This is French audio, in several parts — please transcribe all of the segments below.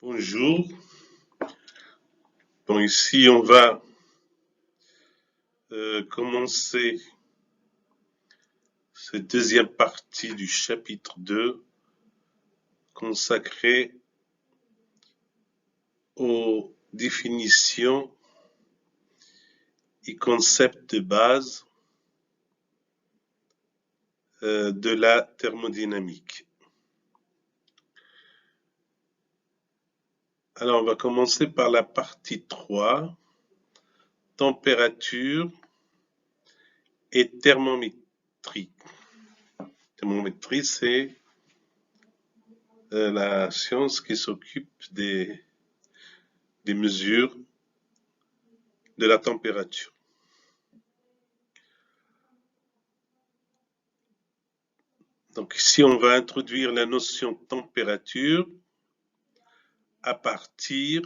Bonjour. Bon, ici, on va commencer cette deuxième partie du chapitre 2 consacrée aux définitions et concepts de base de la thermodynamique. Alors, on va commencer par la partie 3, température et thermométrie. Thermométrie, c'est la science qui s'occupe des mesures de la température. Donc ici, on va introduire la notion de température à partir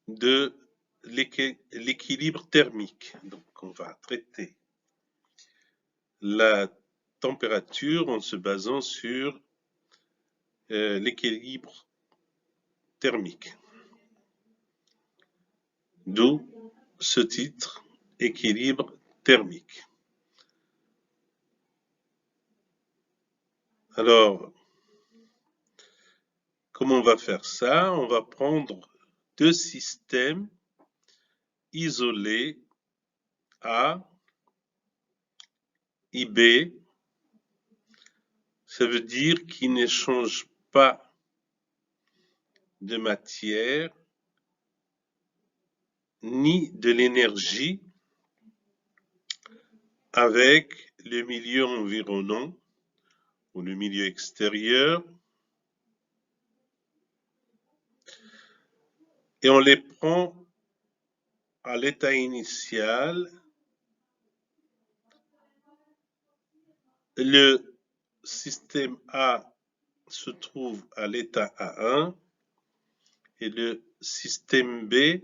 de l'équilibre thermique. Donc on va traiter la température en se basant sur l'équilibre thermique. D'où ce titre, équilibre thermique. Alors, comment on va faire ça? On va prendre deux systèmes isolés, A et B. Ça veut dire qu'ils n'échangent pas de matière ni de l'énergie avec le milieu environnant ou le milieu extérieur, et on les prend à l'état initial. Le système A se trouve à l'état A1 et le système B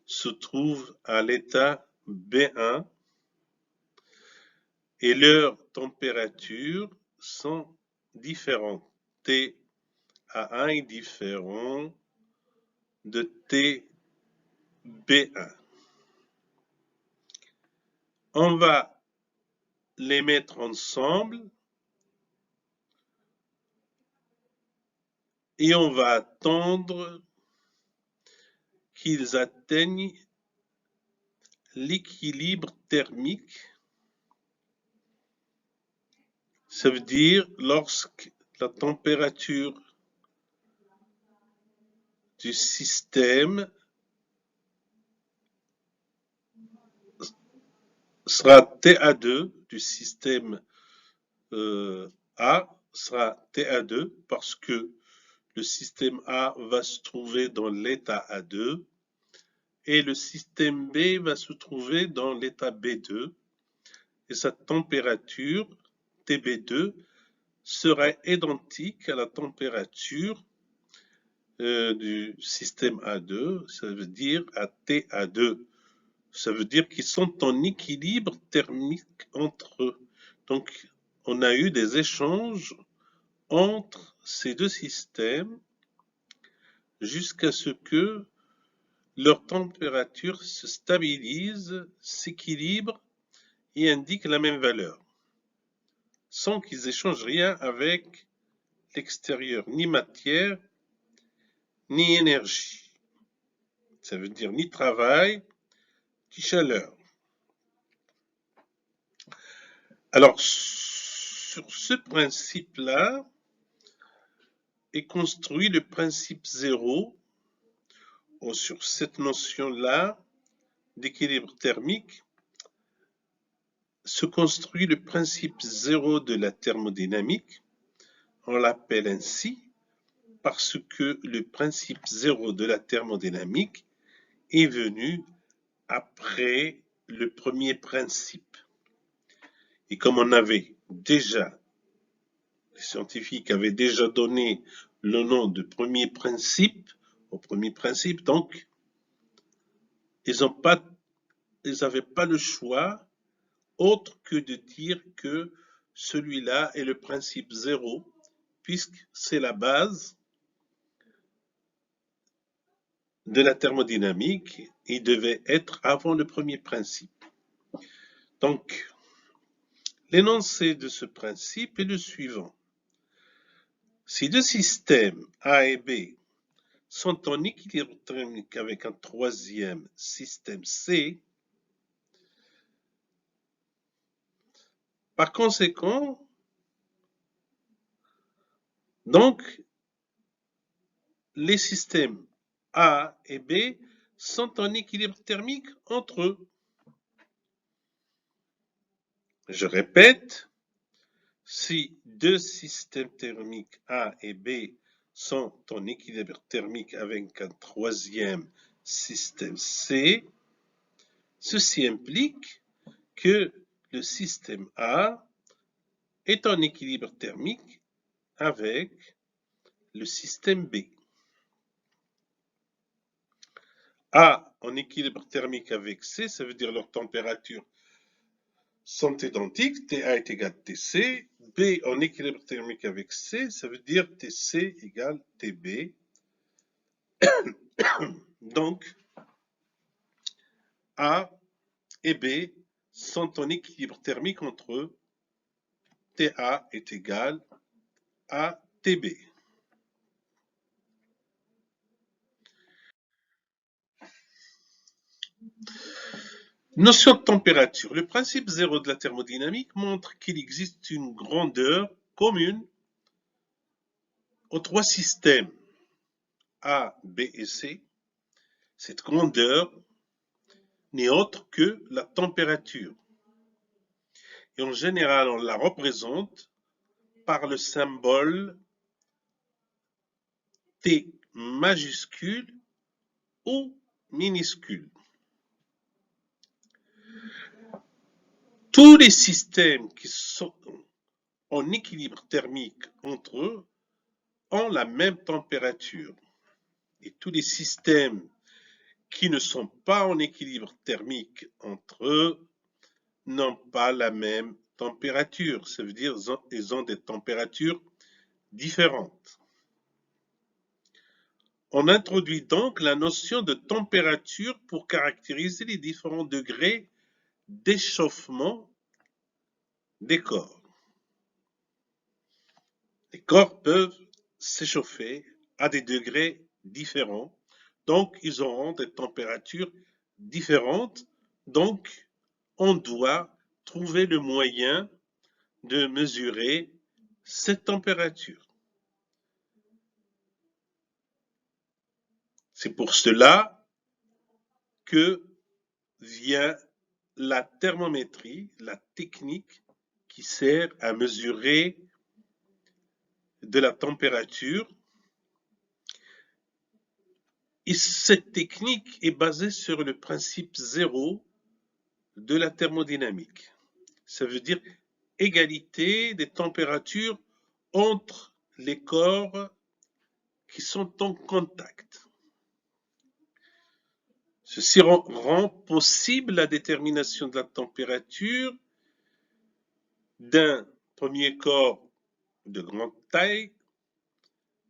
se trouve à l'état B1 et leurs températures sont différentes. T1 est différent de TB1. On va les mettre ensemble et on va attendre qu'ils atteignent l'équilibre thermique. Ça veut dire lorsque la température du système sera TA2, du système A sera TA2 parce que le système A va se trouver dans l'état A2 et le système B va se trouver dans l'état B2 et sa température TB2 sera identique à la température du système A2, ça veut dire à TA2. Ça veut dire qu'ils sont en équilibre thermique entre eux. Donc, on a eu des échanges entre ces deux systèmes jusqu'à ce que leur température se stabilise, s'équilibre et indique la même valeur, sans qu'ils échangent rien avec l'extérieur, ni matière, ni énergie. Ça veut dire ni travail, ni chaleur. Alors, sur ce principe-là est construit le principe zéro, ou sur cette notion-là d'équilibre thermique, se construit le principe zéro de la thermodynamique. On l'appelle ainsi parce que le principe zéro de la thermodynamique est venu après le premier principe. Et comme on avait déjà, les scientifiques avaient déjà donné le nom de premier principe au premier principe, donc ils n'avaient pas le choix autre que de dire que celui-là est le principe zéro, puisque c'est la base de la thermodynamique, il devait être avant le premier principe. Donc, l'énoncé de ce principe est le suivant. Si deux systèmes A et B sont en équilibre thermique avec un troisième système C, par conséquent, donc, les systèmes A et B sont en équilibre thermique entre eux. Je répète, si deux systèmes thermiques A et B sont en équilibre thermique avec un troisième système C, ceci implique que le système A est en équilibre thermique avec le système B. A en équilibre thermique avec C, ça veut dire leur température sont identiques, TA est égal à TC, B en équilibre thermique avec C, ça veut dire TC égale TB. Donc, A et B sont en équilibre thermique entre eux, TA est égal à TB. Notion de température. Le principe zéro de la thermodynamique montre qu'il existe une grandeur commune aux trois systèmes A, B et C. Cette grandeur n'est autre que la température. Et en général, on la représente par le symbole T majuscule ou minuscule. Tous les systèmes qui sont en équilibre thermique entre eux ont la même température. Et tous les systèmes qui ne sont pas en équilibre thermique entre eux n'ont pas la même température. Ça veut dire qu'ils ont des températures différentes. On introduit donc la notion de température pour caractériser les différents degrés d'échauffement des corps. Les corps peuvent s'échauffer à des degrés différents, donc ils auront des températures différentes, donc on doit trouver le moyen de mesurer cette température. C'est pour cela que vient la thermométrie, la technique qui sert à mesurer de la température. Et cette technique est basée sur le principe zéro de la thermodynamique. Ça veut dire égalité des températures entre les corps qui sont en contact. Ceci rend possible la détermination de la température d'un premier corps de grande taille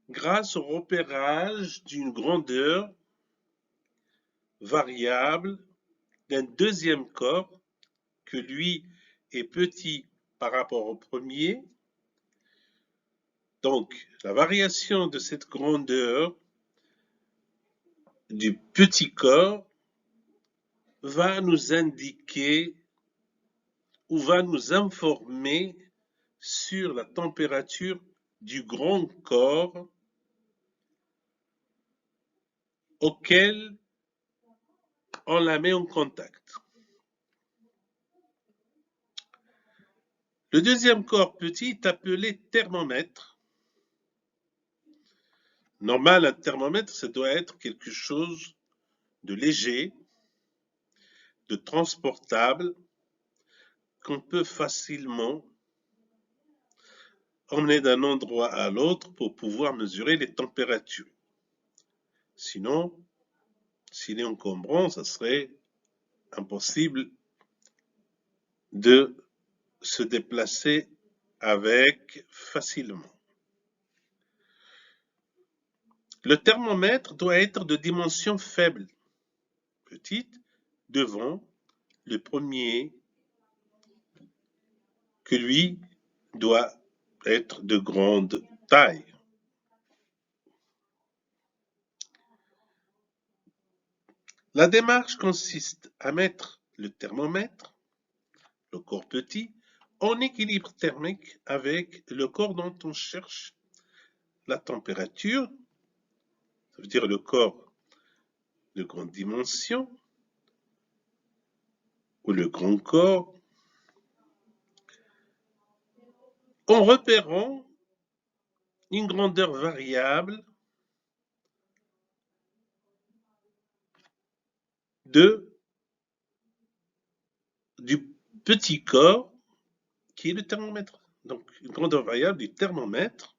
grâce au repérage d'une grandeur variable d'un deuxième corps que lui est petit par rapport au premier. Donc, la variation de cette grandeur du petit corps va nous indiquer ou va nous informer sur la température du grand corps auquel on la met en contact. Le deuxième corps petit est appelé thermomètre. Normal, un thermomètre, ça doit être quelque chose de léger, de transportable, qu'on peut facilement emmener d'un endroit à l'autre pour pouvoir mesurer les températures. Sinon, s'il est encombrant, ça serait impossible de se déplacer avec facilement. Le thermomètre doit être de dimension faible, petite, devant le premier, que lui doit être de grande taille. La démarche consiste à mettre le thermomètre, le corps petit, en équilibre thermique avec le corps dont on cherche la température, ça veut dire le corps de grande dimension ou le grand corps, en repérant une grandeur variable du petit corps qui est le thermomètre. Donc, une grandeur variable du thermomètre.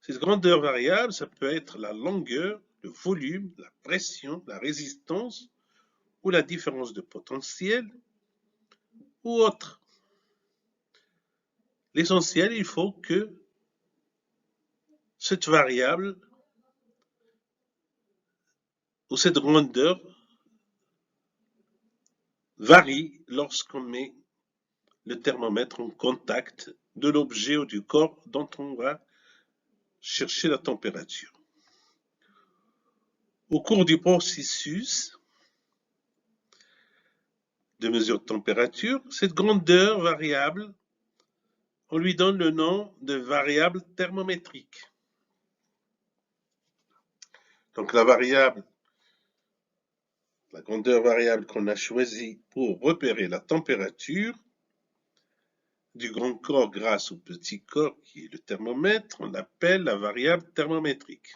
Cette grandeur variable, ça peut être la longueur, le volume, la pression, la résistance ou la différence de potentiel ou autre. L'essentiel, il faut que cette variable ou cette grandeur varie lorsqu'on met le thermomètre en contact de l'objet ou du corps dont on va chercher la température. Au cours du processus de mesure de température, cette grandeur variable, on lui donne le nom de variable thermométrique. Donc la grandeur variable qu'on a choisie pour repérer la température du grand corps grâce au petit corps qui est le thermomètre, on l'appelle la variable thermométrique.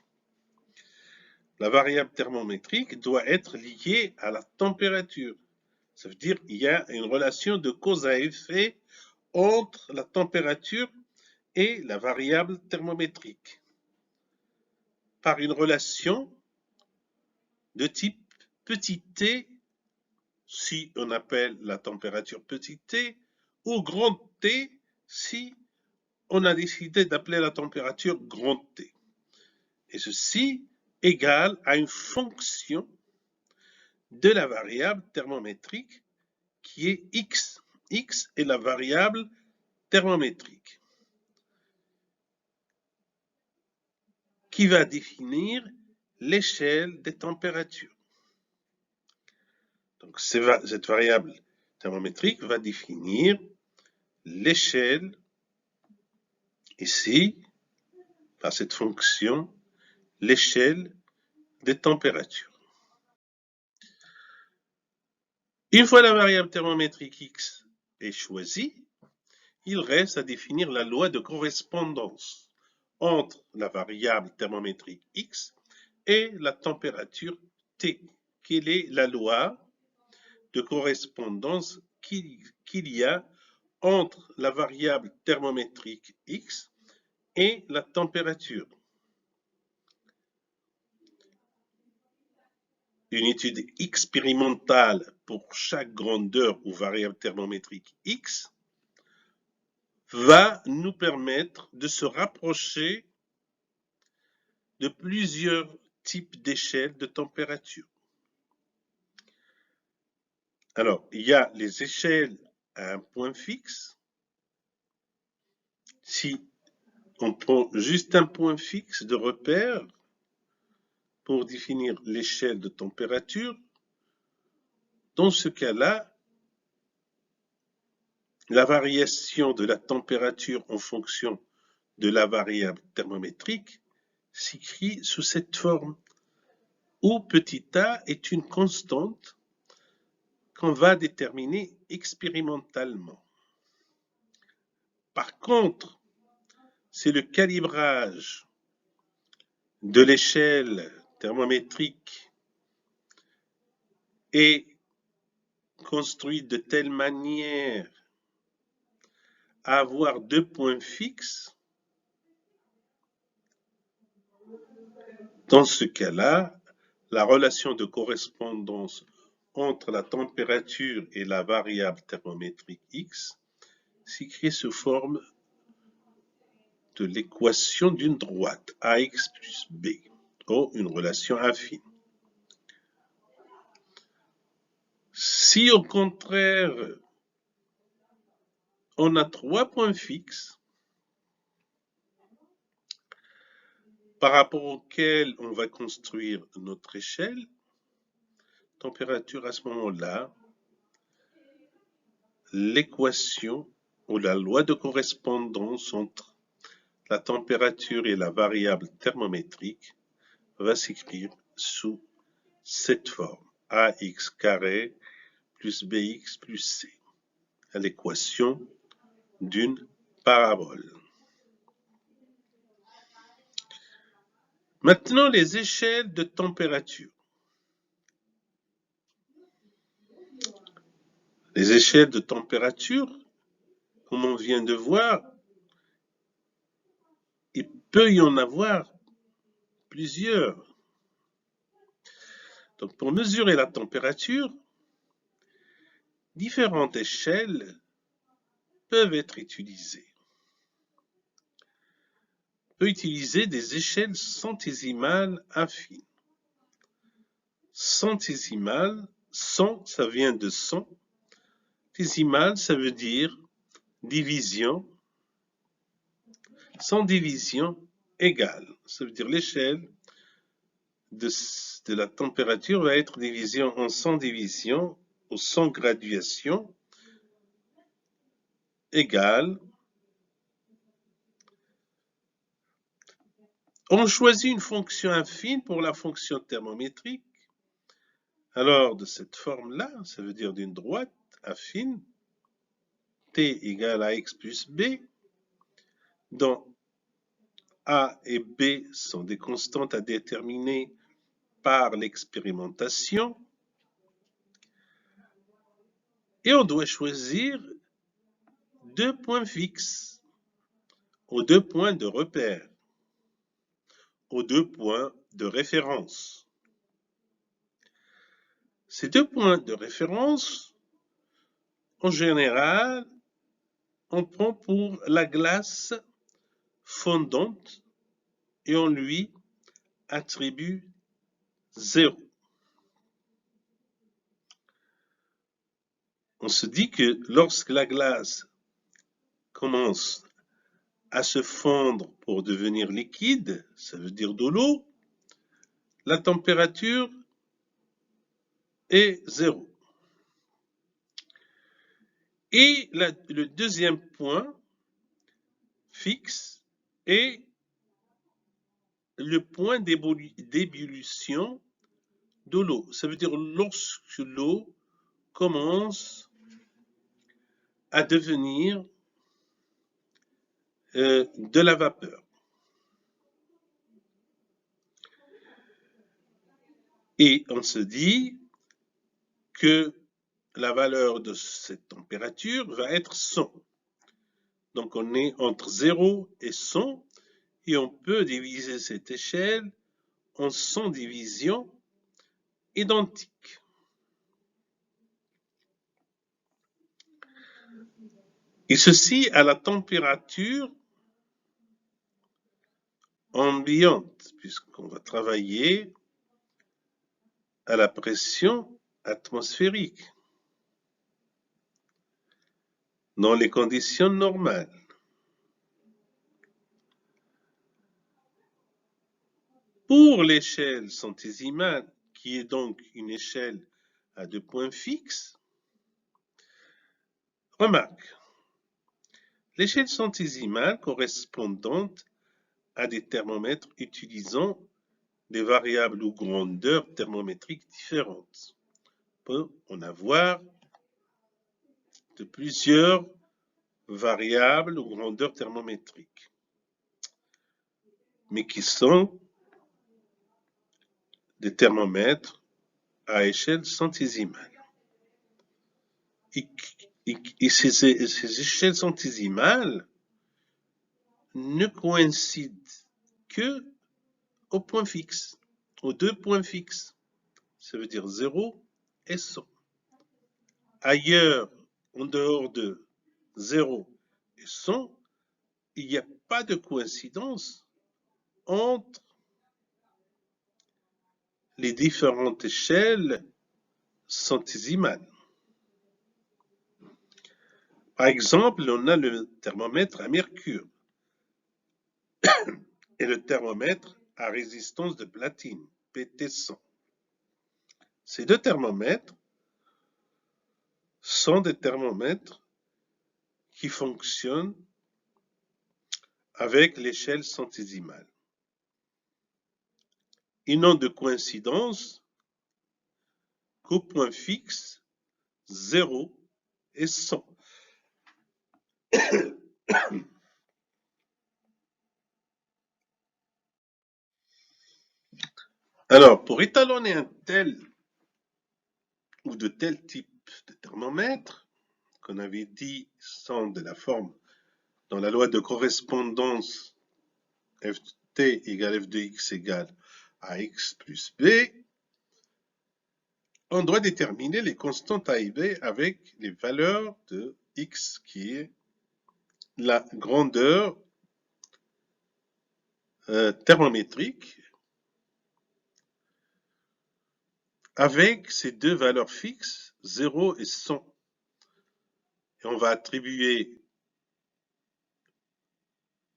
La variable thermométrique doit être liée à la température. Ça veut dire qu'il y a une relation de cause à effet entre la température et la variable thermométrique par une relation de type petit t, si on appelle la température petit t, ou grand T, si on a décidé d'appeler la température grand T. Et ceci égale à une fonction de la variable thermométrique qui est x. X est la variable thermométrique qui va définir l'échelle des températures. Donc cette variable thermométrique va définir l'échelle, ici, par cette fonction, l'échelle des températures. Une fois la variable thermométrique x est choisie, il reste à définir la loi de correspondance entre la variable thermométrique x et la température T. Quelle est la loi de correspondance qu'il y a entre la variable thermométrique x et la température? Une étude expérimentale pour chaque grandeur ou variable thermométrique x va nous permettre de se rapprocher de plusieurs types d'échelles de température. Alors, il y a les échelles à un point fixe. Si on prend juste un point fixe de repère pour définir l'échelle de température, dans ce cas-là, la variation de la température en fonction de la variable thermométrique s'écrit sous cette forme, où petit a est une constante qu'on va déterminer expérimentalement. Par contre, c'est le calibrage de l'échelle thermométrique est construit de telle manière à avoir deux points fixes. Dans ce cas-là, la relation de correspondance entre la température et la variable thermométrique x s'écrit sous forme de l'équation d'une droite, ax plus b, ou une relation affine. Si au contraire, on a 3 points fixes, par rapport auxquels on va construire notre échelle, température à ce moment-là, l'équation ou la loi de correspondance entre la température et la variable thermométrique va s'écrire sous cette forme, ax carré plus bx plus c, à l'équation d'une parabole. Maintenant, les échelles de température. Les échelles de température, comme on vient de voir, il peut y en avoir plusieurs. Donc, pour mesurer la température, différentes échelles peuvent être utilisées. On peut utiliser des échelles centésimales affines. Centésimales, cent, ça vient de 100. Décimale, ça veut dire division. 100 divisions égale. Ça veut dire l'échelle de la température va être divisée en 100 divisions ou 100 graduations égale. On choisit une fonction affine pour la fonction thermométrique. Alors, de cette forme-là, ça veut dire d'une droite affine, t égale à x plus b, dont a et b sont des constantes à déterminer par l'expérimentation. Et on doit choisir 2 points fixes, ou 2 points de repère, ou 2 points de référence. Ces 2 points de référence, en général, on prend pour la glace fondante et on lui attribue 0. On se dit que lorsque la glace commence à se fondre pour devenir liquide, ça veut dire de l'eau, la température est 0. Et le deuxième point fixe est le point d'ébullition de l'eau. Ça veut dire lorsque l'eau commence à devenir de la vapeur. Et on se dit que la valeur de cette température va être 100. Donc on est entre 0 et 100 et on peut diviser cette échelle en 100 divisions identiques. Et ceci à la température ambiante, puisqu'on va travailler à la pression atmosphérique dans les conditions normales. Pour l'échelle centésimale, qui est donc une échelle à 2 points fixes, remarque, l'échelle centésimale correspondante à des thermomètres utilisant des variables ou grandeurs thermométriques différentes. On peut en avoir de plusieurs variables ou grandeurs thermométriques, mais qui sont des thermomètres à échelle centésimale. Et ces échelles centésimales ne coïncident que au point fixe, aux 2 points fixes. Ça veut dire 0 et 100. Ailleurs, en dehors de 0 et 100, il n'y a pas de coïncidence entre les différentes échelles centésimales. Par exemple, on a le thermomètre à mercure et le thermomètre à résistance de platine, PT100. Ces deux thermomètres sont des thermomètres qui fonctionnent avec l'échelle centésimale. Ils n'ont de coïncidence qu'au point fixe 0 et 100. Alors, pour étalonner un tel ou de tel type de thermomètre, qu'on avait dit sont de la forme dans la loi de correspondance Ft égale F de x égale à x plus b, on doit déterminer les constantes a et b avec les valeurs de x qui est la grandeur thermométrique avec ces deux valeurs fixes, 0 et 100. Et on va attribuer,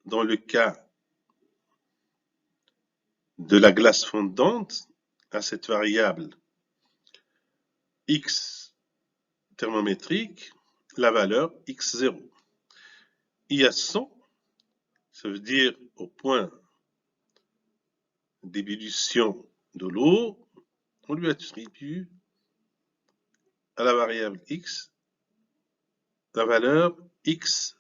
dans le cas de la glace fondante, à cette variable x thermométrique, la valeur x0. I à 100, ça veut dire au point d'ébullition de l'eau, on lui attribue à la variable x la valeur x100.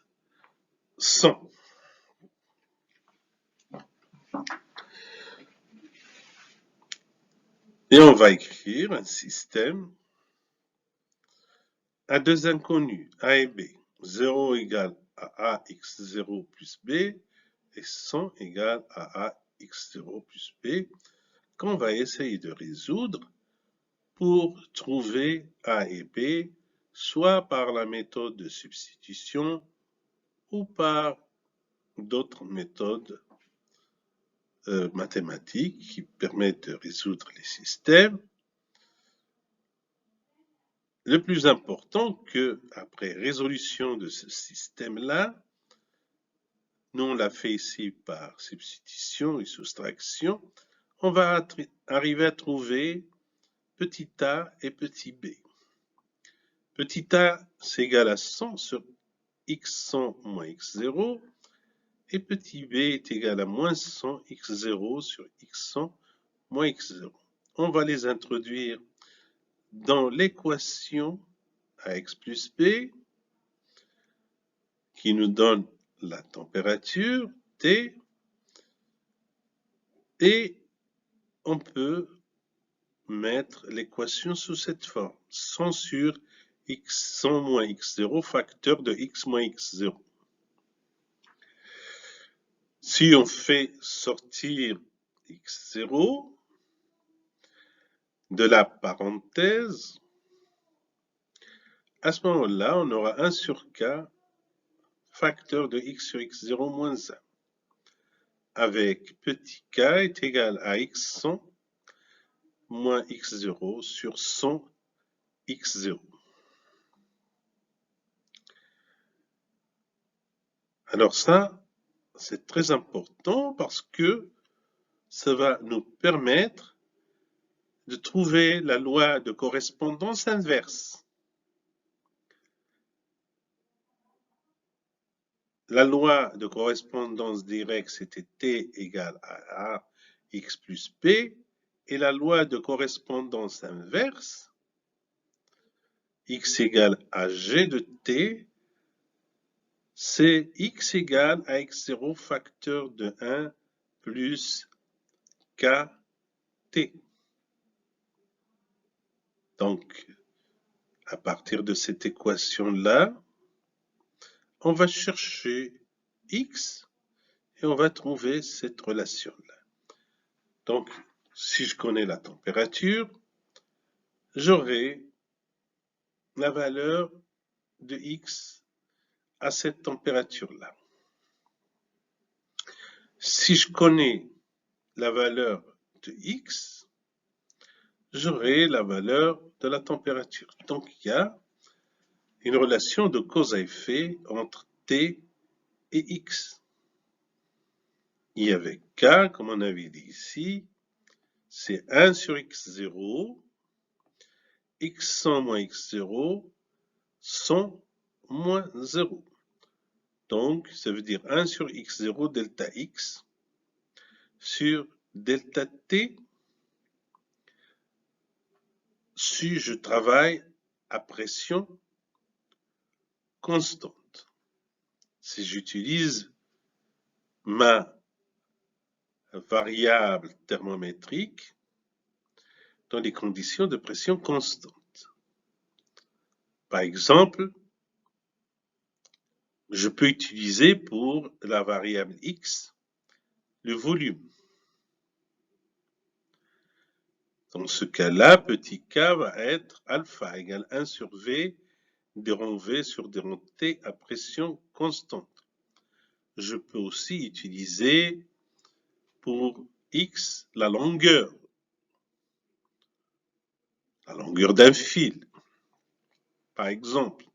Et on va écrire un système à deux inconnus, a et b. 0 égale à ax0 plus b et 100 égale à ax0 plus b, qu'on va essayer de résoudre pour trouver a et b, soit par la méthode de substitution ou par d'autres méthodes mathématiques qui permettent de résoudre les systèmes. Le plus important que, après résolution de ce système-là, nous on l'a fait ici par substitution et soustraction, on va arriver à trouver petit a et petit b. Petit a, c'est égal à 100 sur x100 moins x0, et petit b est égal à moins 100 x0 sur x100 moins x0. On va les introduire dans l'équation ax plus b, qui nous donne la température T, et on peut mettre l'équation sous cette forme, 100 sur x100 moins x0, facteur de x moins x0. Si on fait sortir x0 de la parenthèse, à ce moment-là, on aura 1 sur k, facteur de x sur x0 moins 1, avec petit k est égal à x100 moins x0 sur 100 x0. Alors ça, c'est très important parce que ça va nous permettre de trouver la loi de correspondance inverse. La loi de correspondance directe, c'était T égale à A, x plus P, et la loi de correspondance inverse, x égale à G de T, c'est x égale à x0 facteur de 1 plus kt. Donc, à partir de cette équation-là, on va chercher x et on va trouver cette relation-là. Donc, si je connais la température, j'aurai la valeur de x à cette température-là. Si je connais la valeur de X, j'aurai la valeur de la température. Donc, il y a une relation de cause à effet entre T et X. I avec K, comme on avait dit ici, c'est 1 sur X0, X100 moins X0, 100 moins 0. Donc, ça veut dire 1 sur X0 delta X sur delta T si je travaille à pression constante. Si j'utilise ma variable thermométrique dans des conditions de pression constante. Par exemple, je peux utiliser pour la variable X le volume. Dans ce cas-là, petit k va être alpha égale 1 sur V dρ V sur dρ T à pression constante. Je peux aussi utiliser pour X la longueur d'un fil. Par exemple,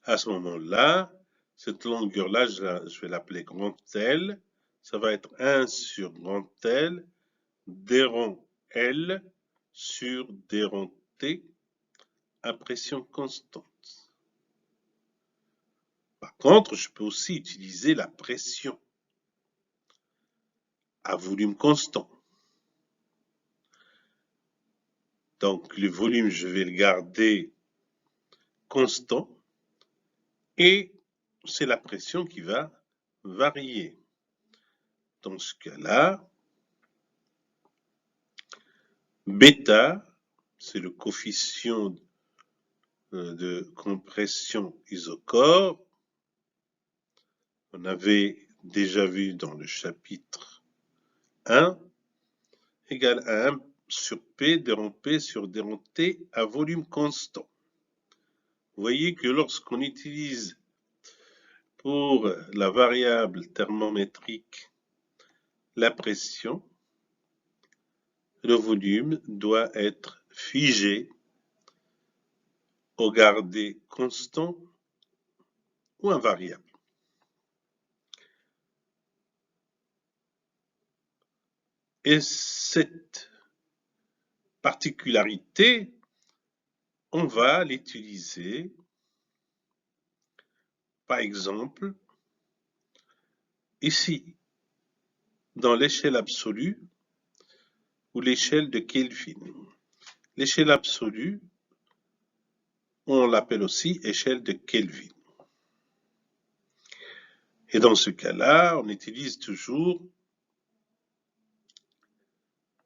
à ce moment-là, cette longueur-là, je vais l'appeler grand L. Ça va être 1 sur grand L, dρ L sur dρ T à pression constante. Par contre, je peux aussi utiliser la pression à volume constant. Donc, le volume, je vais le garder constant et c'est la pression qui va varier. Dans ce cas-là, bêta, c'est le coefficient de compression isochore. On avait déjà vu dans le chapitre 1, égale à 1 sur P dρ P sur dρ T à volume constant. Vous voyez que lorsqu'on utilise pour la variable thermométrique la pression, le volume doit être figé ou gardé constant ou invariable. Et cette particularité, on va l'utiliser, par exemple, ici, dans l'échelle absolue ou l'échelle de Kelvin. L'échelle absolue, on l'appelle aussi échelle de Kelvin. Et dans ce cas-là, on utilise toujours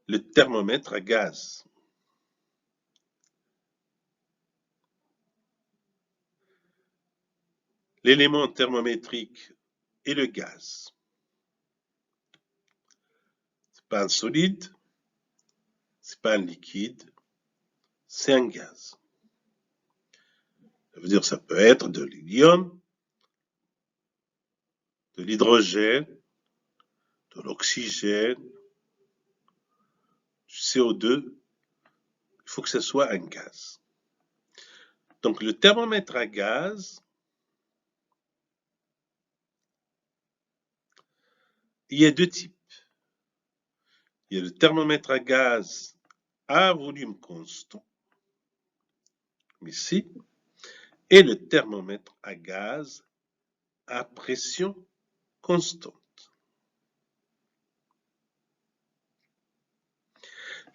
le thermomètre à gaz. L'élément thermométrique est le gaz. Ce n'est pas un solide, ce n'est pas un liquide, c'est un gaz. Ça veut dire que ça peut être de l'hélium, de l'hydrogène, de l'oxygène, du CO2. Il faut que ce soit un gaz. Donc le thermomètre à gaz, il y a deux types. Il y a le thermomètre à gaz à volume constant, ici, et le thermomètre à gaz à pression constante.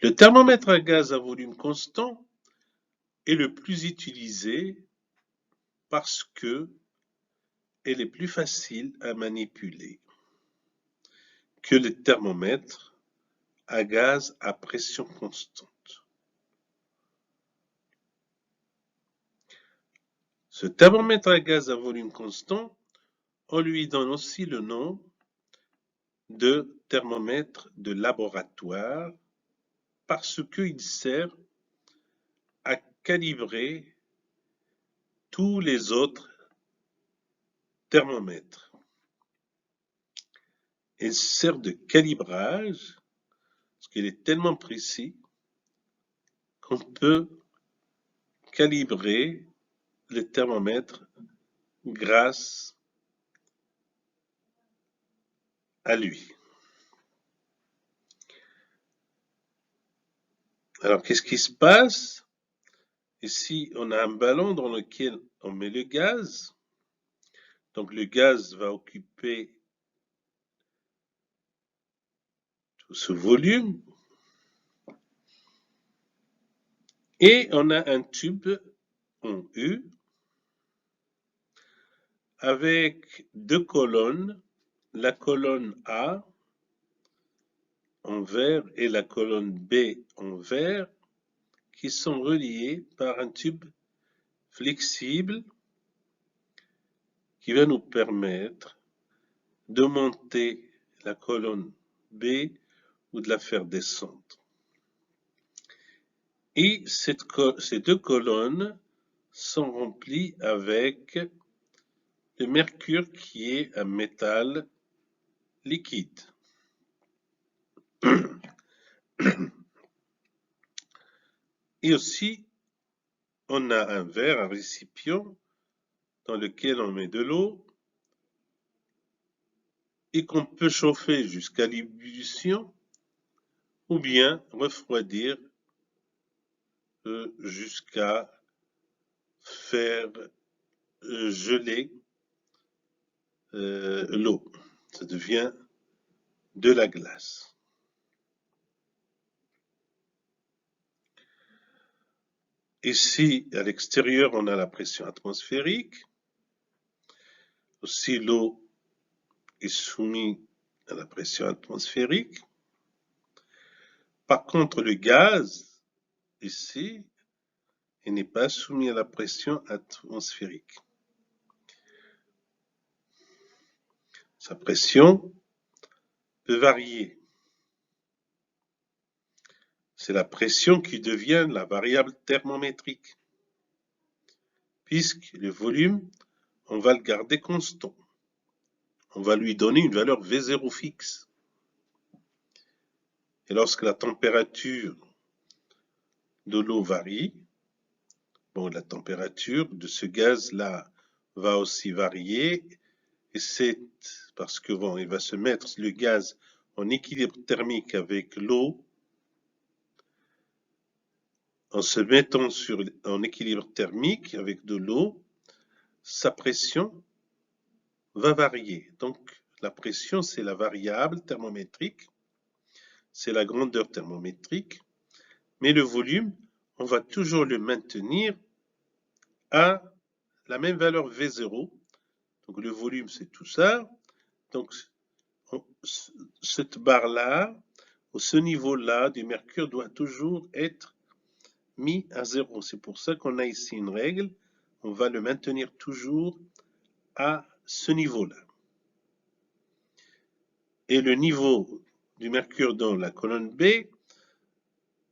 Le thermomètre à gaz à volume constant est le plus utilisé parce que elle est plus facile à manipuler que le thermomètre à gaz à pression constante. Ce thermomètre à gaz à volume constant, on lui donne aussi le nom de thermomètre de laboratoire parce qu'il sert à calibrer tous les autres thermomètres. il sert de calibrage, parce qu'il est tellement précis qu'on peut calibrer le thermomètre grâce à lui. Alors, qu'est-ce qui se passe? Ici, on a un ballon dans lequel on met le gaz. Donc, le gaz va occuper tout ce volume. Et on a un tube en U avec deux colonnes, la colonne A en vert et la colonne B en vert, qui sont reliées par un tube flexible qui va nous permettre de monter la colonne B ou de la faire descendre. Et ces deux colonnes sont remplies avec le mercure qui est un métal liquide. Et aussi, on a un verre, un récipient, dans lequel on met de l'eau et qu'on peut chauffer jusqu'à l'ébullition ou bien refroidir jusqu'à faire geler l'eau. Ça devient de la glace. Ici, à l'extérieur, on a la pression atmosphérique. Aussi, l'eau est soumise à la pression atmosphérique. Par contre, le gaz, ici, il n'est pas soumis à la pression atmosphérique. Sa pression peut varier. C'est la pression qui devient la variable thermométrique, puisque le volume, on va le garder constant. On va lui donner une valeur V0 fixe. Et lorsque la température de l'eau varie, bon, la température de ce gaz-là va aussi varier, et c'est parce que bon, il va se mettre le gaz en équilibre thermique avec l'eau. En se mettant en équilibre thermique avec de l'eau, sa pression va varier. Donc, la pression, c'est la variable thermométrique, c'est la grandeur thermométrique, mais le volume, on va toujours le maintenir à la même valeur V0. Donc, le volume, c'est tout ça. Donc, cette barre-là, ou ce niveau-là du mercure doit toujours être mis à 0. C'est pour ça qu'on a ici une règle. On va le maintenir toujours à ce niveau-là. Et le niveau du mercure dans la colonne B,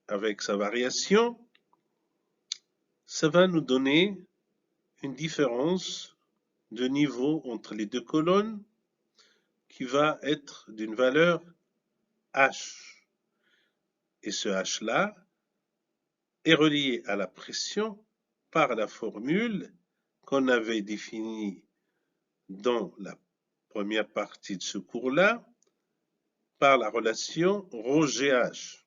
avec sa variation, ça va nous donner une différence de niveau entre les deux colonnes qui va être d'une valeur H. Et ce H-là est relié à la pression par la formule qu'on avait définie dans la première partie de ce cours-là, par la relation ρGH.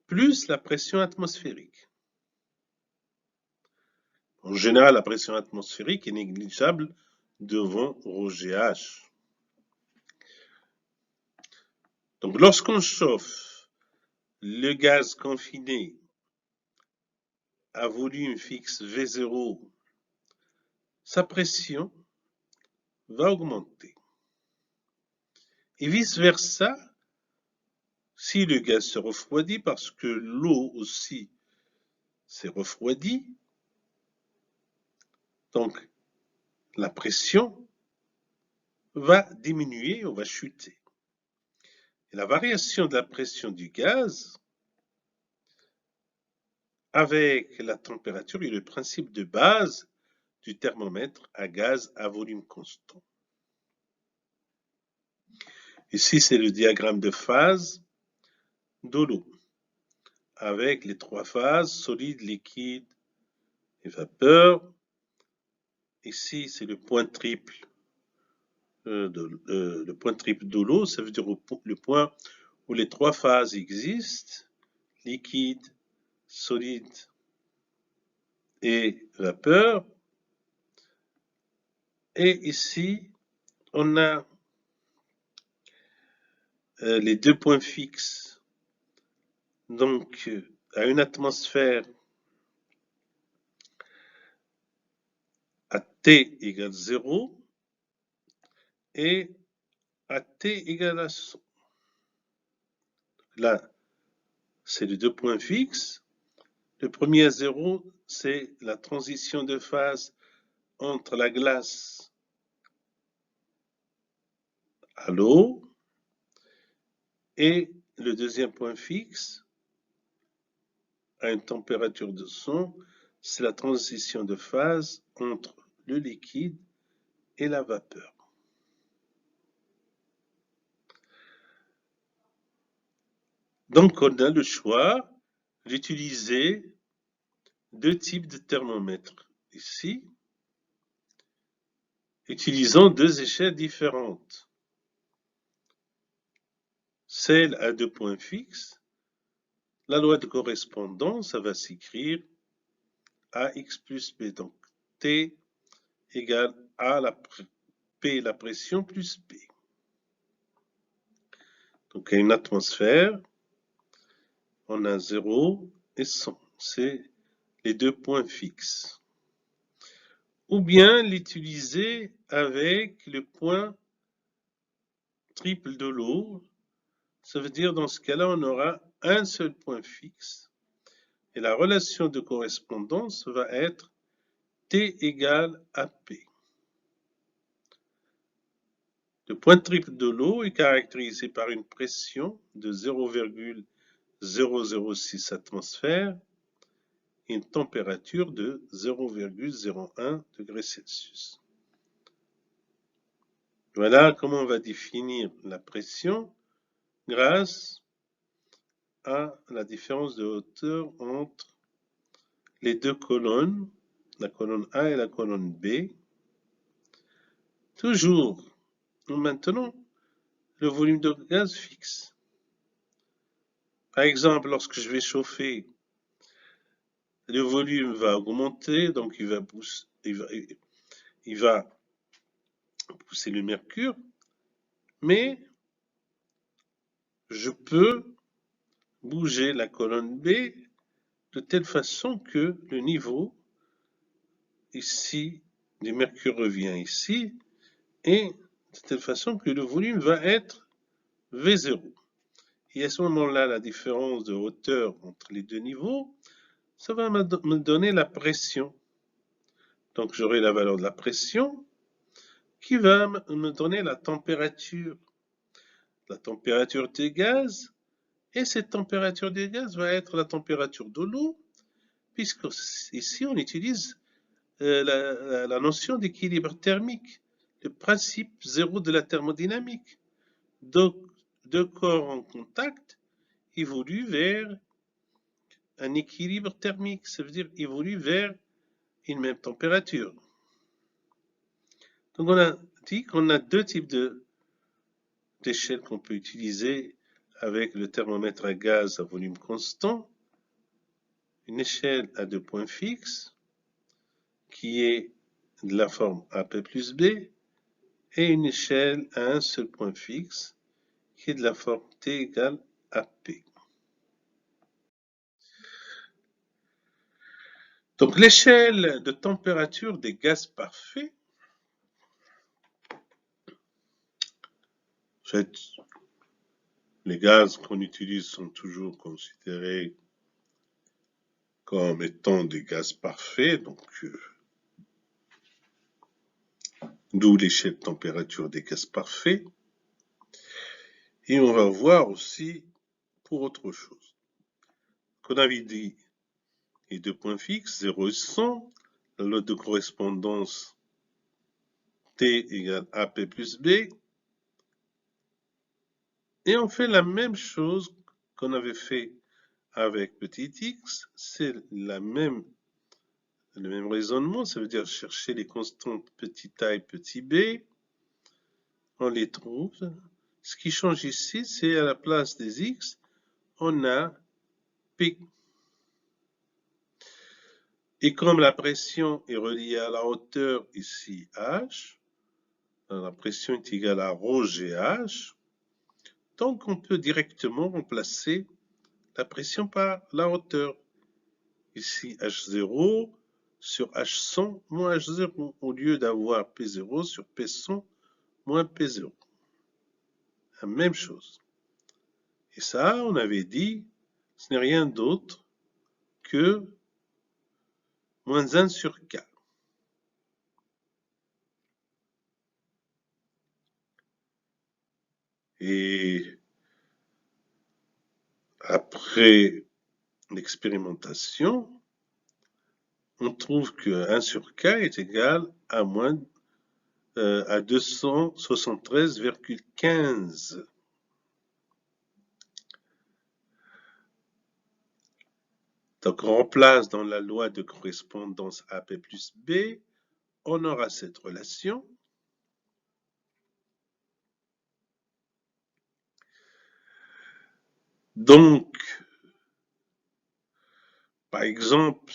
Plus la pression atmosphérique. En général, la pression atmosphérique est négligeable devant ρGH. Donc, lorsqu'on chauffe le gaz confiné à volume fixe V0, sa pression va augmenter. Et vice-versa, si le gaz se refroidit, parce que l'eau aussi s'est refroidie, donc la pression va diminuer, on va chuter. Et la variation de la pression du gaz avec la température est le principe de base du thermomètre à gaz à volume constant. Ici, c'est le diagramme de phase de l'eau, avec les trois phases, solide, liquide et vapeur. Ici, c'est le point triple de l'eau, ça veut dire le point où les trois phases existent, liquide, solide et vapeur. Et ici, on a les deux points fixes. Donc, à une atmosphère, à T égale 0 et à T égale à 100. Là, c'est les deux points fixes. Le premier à 0, c'est la transition de phase entre la glace à l'eau. Et le deuxième point fixe, à une température de 100, c'est la transition de phase entre le liquide et la vapeur. Donc, on a le choix d'utiliser deux types de thermomètres ici, utilisant deux échelles différentes. Celle à deux points fixes, la loi de correspondance, ça va s'écrire AX plus B. Donc, T égale A, P, la pression, plus B. Donc, à une atmosphère, on a 0 et 100. C'est les deux points fixes. Ou bien l'utiliser avec le point triple de l'eau. Ça veut dire, dans ce cas-là, on aura un seul point fixe. Et la relation de correspondance va être T égale à P. Le point triple de l'eau est caractérisé par une pression de 0,006 atmosphères et une température de 0,01 degrés Celsius. Voilà comment on va définir la pression grâce à la différence de hauteur entre les deux colonnes, la colonne A et la colonne B. Toujours, nous maintenons le volume de gaz fixe. Par exemple, lorsque je vais chauffer, le volume va augmenter, donc il va pousser le mercure, mais je peux bouger la colonne B de telle façon que le niveau ici du mercure revient ici, et de telle façon que le volume va être V0. Et à ce moment-là, la différence de hauteur entre les deux niveaux, ça va me donner la pression. Donc j'aurai la valeur de la pression qui va me donner la température des gaz, et cette température des gaz va être la température de l'eau, puisque ici on utilise la notion d'équilibre thermique, le principe zéro de la thermodynamique. Donc, deux corps en contact évoluent vers un équilibre thermique, ça veut dire évoluent vers une même température. Donc on a dit qu'on a deux types d'échelles qu'on peut utiliser avec le thermomètre à gaz à volume constant. Une échelle à deux points fixes qui est de la forme AP plus B, et une échelle à un seul point fixe qui est de la forme T égale AP. Donc l'échelle de température des gaz parfaits, en fait, les gaz qu'on utilise sont toujours considérés comme étant des gaz parfaits, donc d'où l'échelle de température des gaz parfaits. Et on va voir aussi pour autre chose. Qu'on avait dit les deux points fixes, 0 et 100, la loi de correspondance T égale AP plus B. Et on fait la même chose qu'on avait fait avec petit x. C'est le même raisonnement. Ça veut dire chercher les constantes petit a et petit b. On les trouve. Ce qui change ici, c'est à la place des x, on a P. Et comme la pression est reliée à la hauteur, ici H, la pression est égale à ρ GH, donc on peut directement remplacer la pression par la hauteur. Ici H0 sur H100 moins H0, au lieu d'avoir P0 sur P100 moins P0. La même chose. Et ça, on avait dit, ce n'est rien d'autre que moins 1 sur K. Et après l'expérimentation, on trouve que 1 sur K est égal à moins à 273,15. Donc on remplace dans la loi de correspondance AP plus B, on aura cette relation. Donc, par exemple,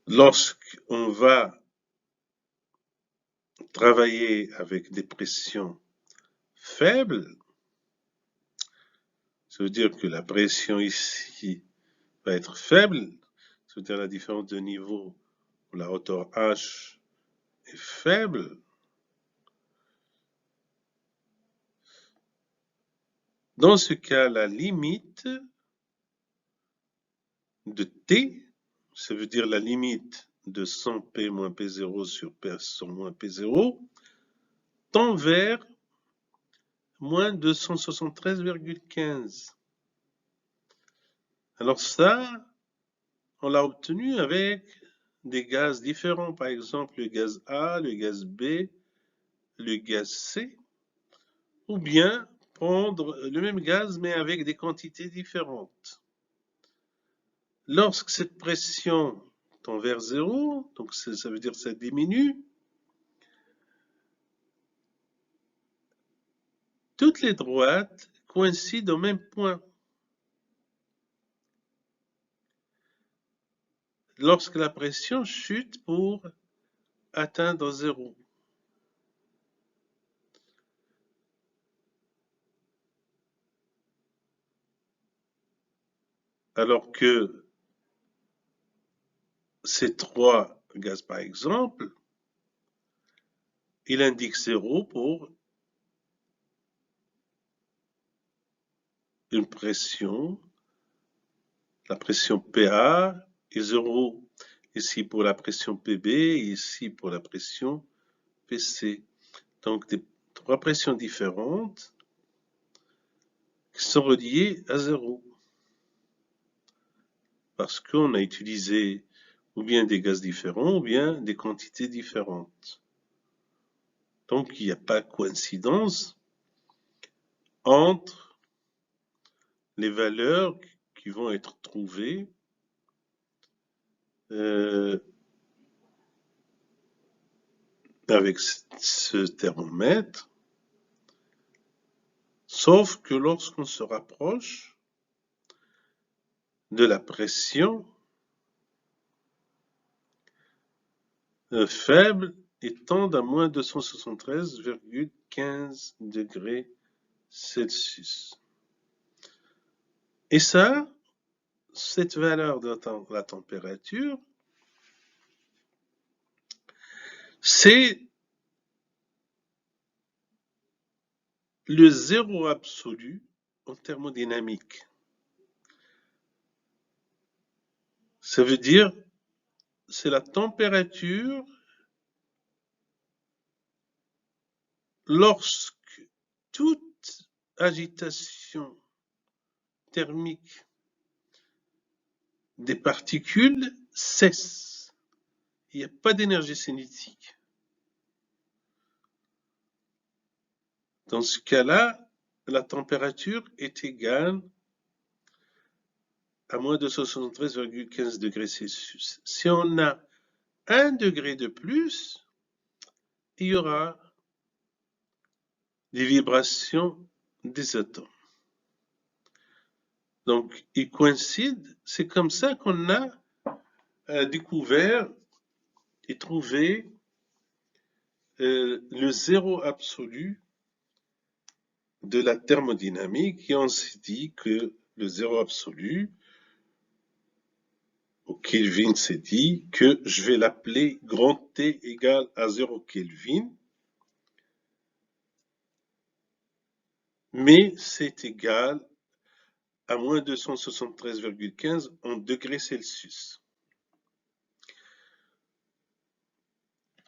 lorsqu'on va travailler avec des pressions faibles, ça veut dire que la pression ici va être faible, ça veut dire la différence de niveau où la hauteur H est faible. Dans ce cas, la limite de T, ça veut dire la limite de 100P moins P0 sur P100 moins P0, tend vers moins 273,15. Alors ça, on l'a obtenu avec des gaz différents, par exemple le gaz A, le gaz B, le gaz C, ou bien prendre le même gaz mais avec des quantités différentes. Lorsque cette pression tend vers 0, donc ça veut dire que ça diminue, toutes les droites coïncident au même point. Lorsque la pression chute pour atteindre 0. Alors que ces trois gaz, par exemple, il indique 0 pour une pression, la pression PA, et 0 ici pour la pression PB, et ici pour la pression PC. Donc des trois pressions différentes qui sont reliées à 0. Parce qu'on a utilisé ou bien des gaz différents, ou bien des quantités différentes. Donc il n'y a pas de coïncidence entre les valeurs qui vont être trouvées avec ce thermomètre, sauf que lorsqu'on se rapproche de la pression faible et tend à moins 273,15 degrés Celsius. Et ça, cette valeur de la température, c'est le zéro absolu en thermodynamique. Ça veut dire c'est la température lorsque toutes agitation thermique des particules cesse. Il n'y a pas d'énergie cinétique. Dans ce cas-là, la température est égale à moins de 73,15 degrés Celsius. Si on a 1 degré de plus, il y aura des vibrations des atomes. Donc, ils coïncident. C'est comme ça qu'on a découvert et trouvé le zéro absolu de la thermodynamique, et on s'est dit que le zéro absolu, au Kelvin s'est dit que je vais l'appeler grand T égale à 0 Kelvin, mais c'est égal à moins 273,15 en degrés Celsius.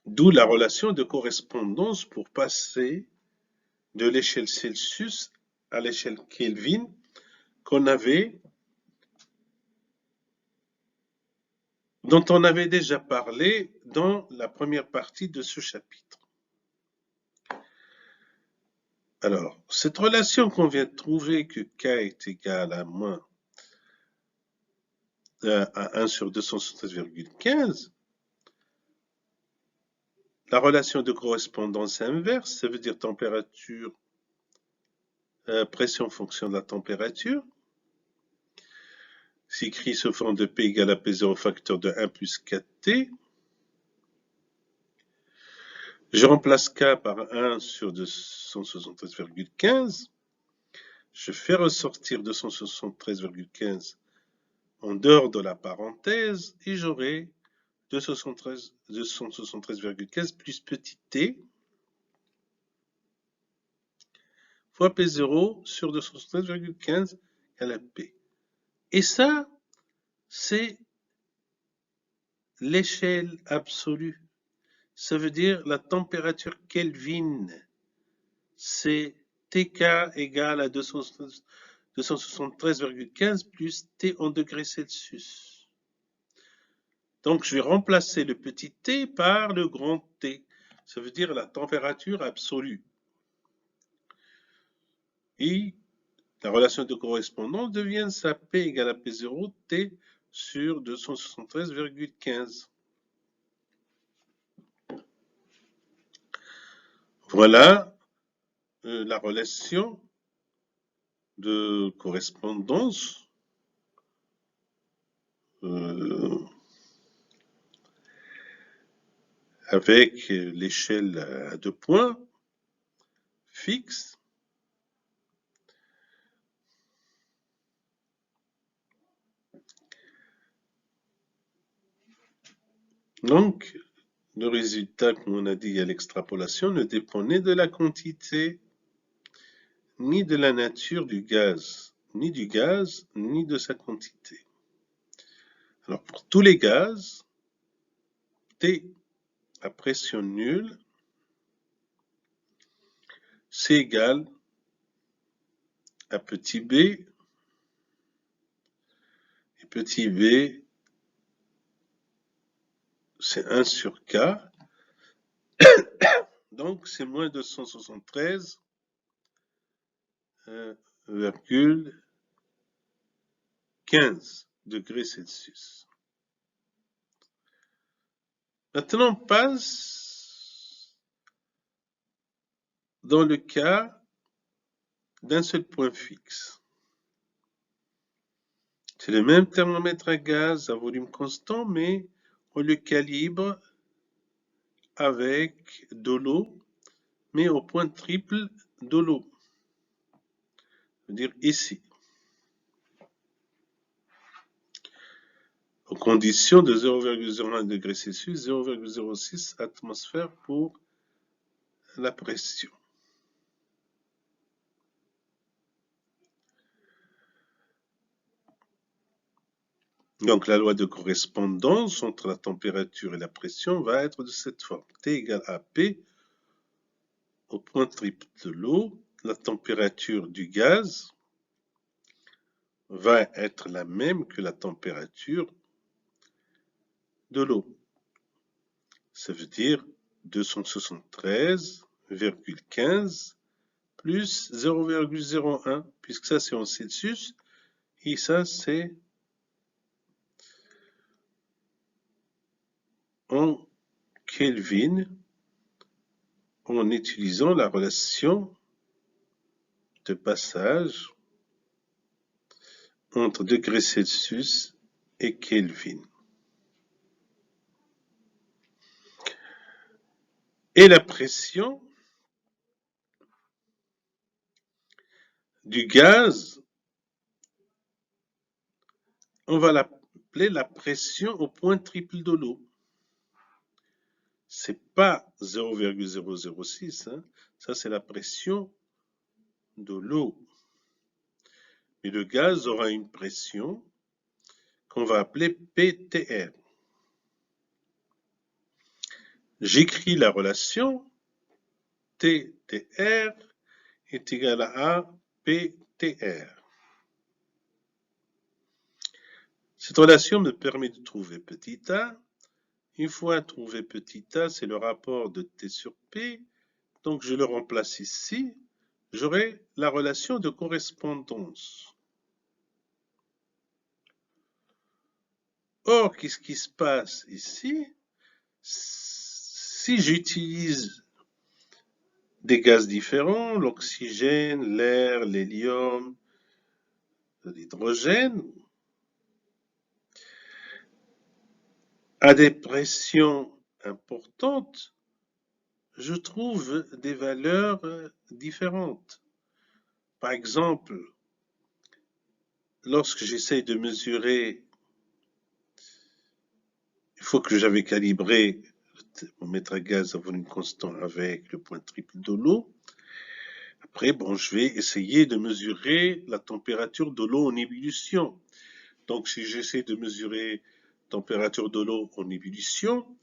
D'où la relation de correspondance pour passer de l'échelle Celsius à l'échelle Kelvin dont on avait déjà parlé dans la première partie de ce chapitre. Alors, cette relation qu'on vient de trouver, que K est égal à 1 sur 273,15, la relation de correspondance inverse, ça veut dire température, pression en fonction de la température, s'écrit sous forme de P égale à P0 facteur de 1 plus 4T. Je remplace K par 1 sur 273,15. Je fais ressortir 273,15 en dehors de la parenthèse et j'aurai 273,15 plus petit t fois P0 sur 273,15 égale à P. Et ça, c'est l'échelle absolue. Ça veut dire la température Kelvin. C'est Tk égale à 273,15 plus T en degrés Celsius. Donc, je vais remplacer le petit t par le grand T. Ça veut dire la température absolue. Et la relation de correspondance devient ça, P égale à P0, T sur 273,15. Voilà la relation de correspondance avec l'échelle à 2 points fixe. Donc, le résultat, comme on a dit à l'extrapolation, ne dépend ni de la quantité, ni de la nature du gaz, ni de sa quantité. Alors, pour tous les gaz, T à pression nulle, c'est égal à petit b, et petit b, c'est 1 sur K, donc c'est moins 273,15 degrés Celsius. Maintenant, on passe dans le cas d'un seul point fixe. C'est le même thermomètre à gaz à volume constant, mais on le calibre avec de l'eau, mais au point triple de l'eau. Je veux dire ici. Aux conditions de 0,01 degré Celsius, 0,06 atmosphères pour la pression. Donc la loi de correspondance entre la température et la pression va être de cette forme. T égale à P au point triple de l'eau, la température du gaz va être la même que la température de l'eau. Ça veut dire 273,15 plus 0,01, puisque ça c'est en Celsius, et ça c'est en Kelvin, en utilisant la relation de passage entre degrés Celsius et Kelvin. Et la pression du gaz, on va l'appeler la pression au point triple de l'eau. C'est pas 0,006, hein. Ça c'est la pression de l'eau. Mais le gaz aura une pression qu'on va appeler PTR. J'écris la relation TTR est égal à PTR. Cette relation me permet de trouver petit a. Une fois trouvé petit a, c'est le rapport de T sur P. Donc je le remplace ici. J'aurai la relation de correspondance. Or, qu'est-ce qui se passe ici? Si j'utilise des gaz différents, l'oxygène, l'air, l'hélium, l'hydrogène, à des pressions importantes, je trouve des valeurs différentes. Par exemple, lorsque j'essaye de mesurer, il faut que j'avais calibré mon mètre à gaz à volume constant avec le point triple de l'eau. Après, bon, je vais essayer de mesurer la température de l'eau en ébullition. Donc, si j'essaie de mesurer la température de l'eau en ébullition,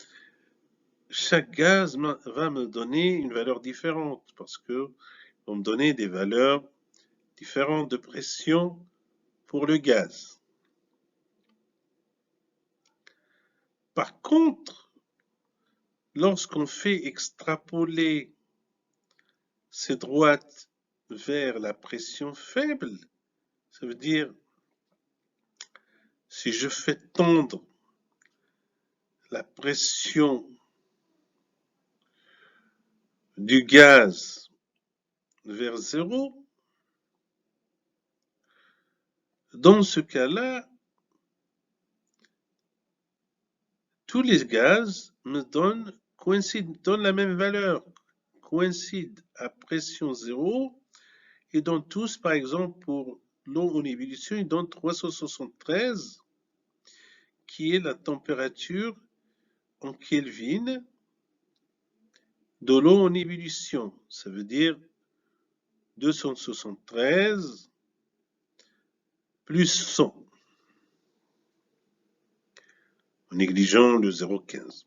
chaque gaz va me donner une valeur différente parce que vont me donner des valeurs différentes de pression pour le gaz. Par contre, lorsqu'on fait extrapoler ces droites vers la pression faible, ça veut dire si je fais tendre la pression du gaz vers 0, dans ce cas-là, tous les gaz me donnent la même valeur, coïncident à pression 0, et donnent tous, par exemple, pour l'eau en ébullition, ils donnent 373, qui est la température en Kelvin de l'eau en ébullition. Ça veut dire 273 plus 100, en négligeant le 0,15.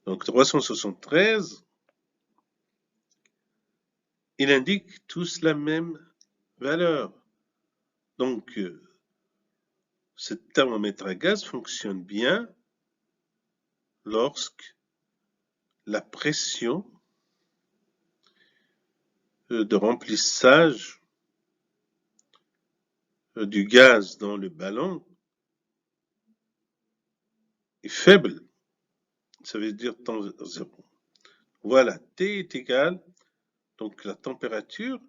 Donc 373, il indique tous la même valeur. Donc, ce thermomètre à gaz fonctionne bien lorsque la pression de remplissage du gaz dans le ballon est faible. Ça veut dire temps 0. Voilà, T est égal, donc la température,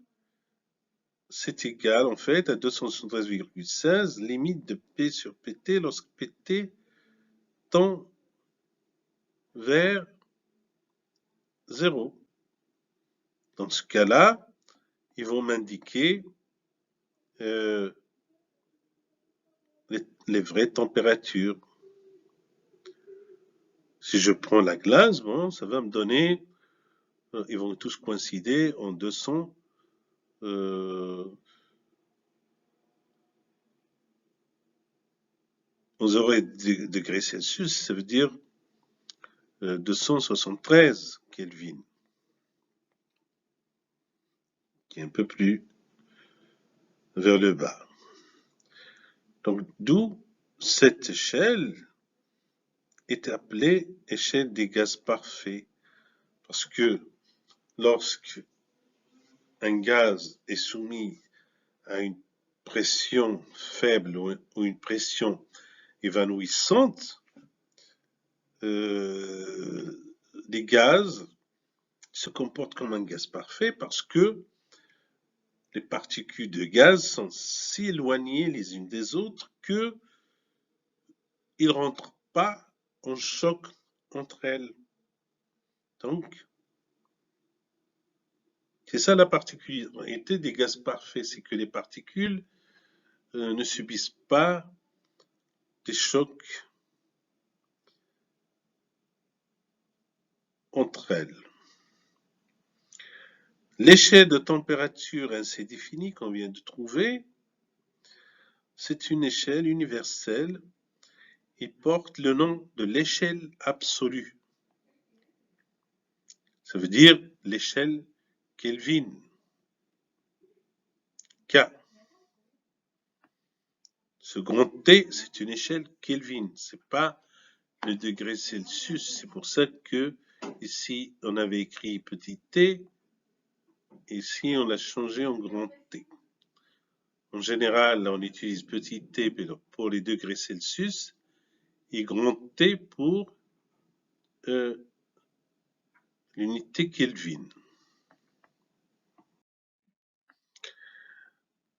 c'est égal en fait à 273,16, limite de P sur PT lorsque PT tend vers 0. Dans ce cas-là, ils vont m'indiquer les vraies températures. Si je prends la glace, bon, ça va me donner, ils vont tous coïncider en 200. On aurait degrés Celsius, ça veut dire 273 Kelvin. qui est un peu plus vers le bas. Donc, d'où cette échelle est appelée échelle des gaz parfaits, parce que lorsque un gaz est soumis à une pression faible ou une pression évanouissante, les gaz se comportent comme un gaz parfait parce que les particules de gaz sont si éloignées les unes des autres qu'ils ne rentrent pas en choc entre elles. Donc, c'est ça la particularité des gaz parfaits, c'est que les particules ne subissent pas des chocs entre elles. L'échelle de température ainsi définie qu'on vient de trouver, c'est une échelle universelle et porte le nom de l'échelle absolue. Ça veut dire l'échelle Kelvin. K. Ce grand T, c'est une échelle Kelvin. C'est pas le degré Celsius. C'est pour ça que ici, on avait écrit petit t. Ici, on l'a changé en grand T. En général, on utilise petit t pour les degrés Celsius et grand T pour l'unité Kelvin.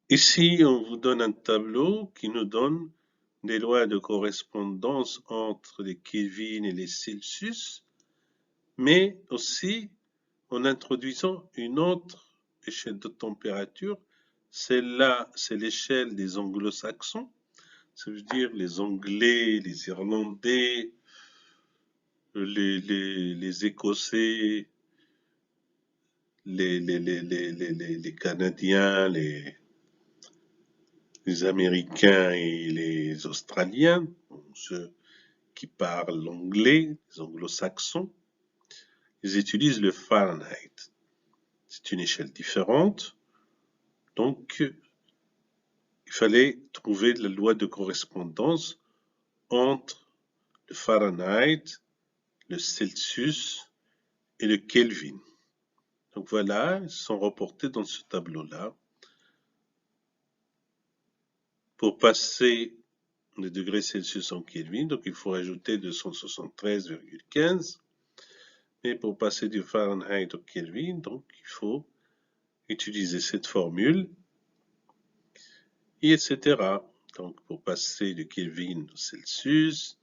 Ici, on vous donne un tableau qui nous donne des lois de correspondance entre les Kelvin et les Celsius, mais aussi en introduisant une autre échelle de température. Celle-là, c'est l'échelle des anglo-saxons. Ça veut dire les Anglais, les Irlandais, les Écossais, les Canadiens, les Américains et les Australiens, ceux qui parlent l'anglais, les anglo-saxons, ils utilisent le Fahrenheit. C'est une échelle différente, donc il fallait trouver la loi de correspondance entre le Fahrenheit, le Celsius et le Kelvin. Donc voilà, ils sont reportés dans ce tableau-là. Pour passer les degrés Celsius en Kelvin, donc il faut ajouter 273,15. Et pour passer du Fahrenheit au Kelvin, donc il faut utiliser cette formule, et etc. Donc pour passer de Kelvin au Celsius,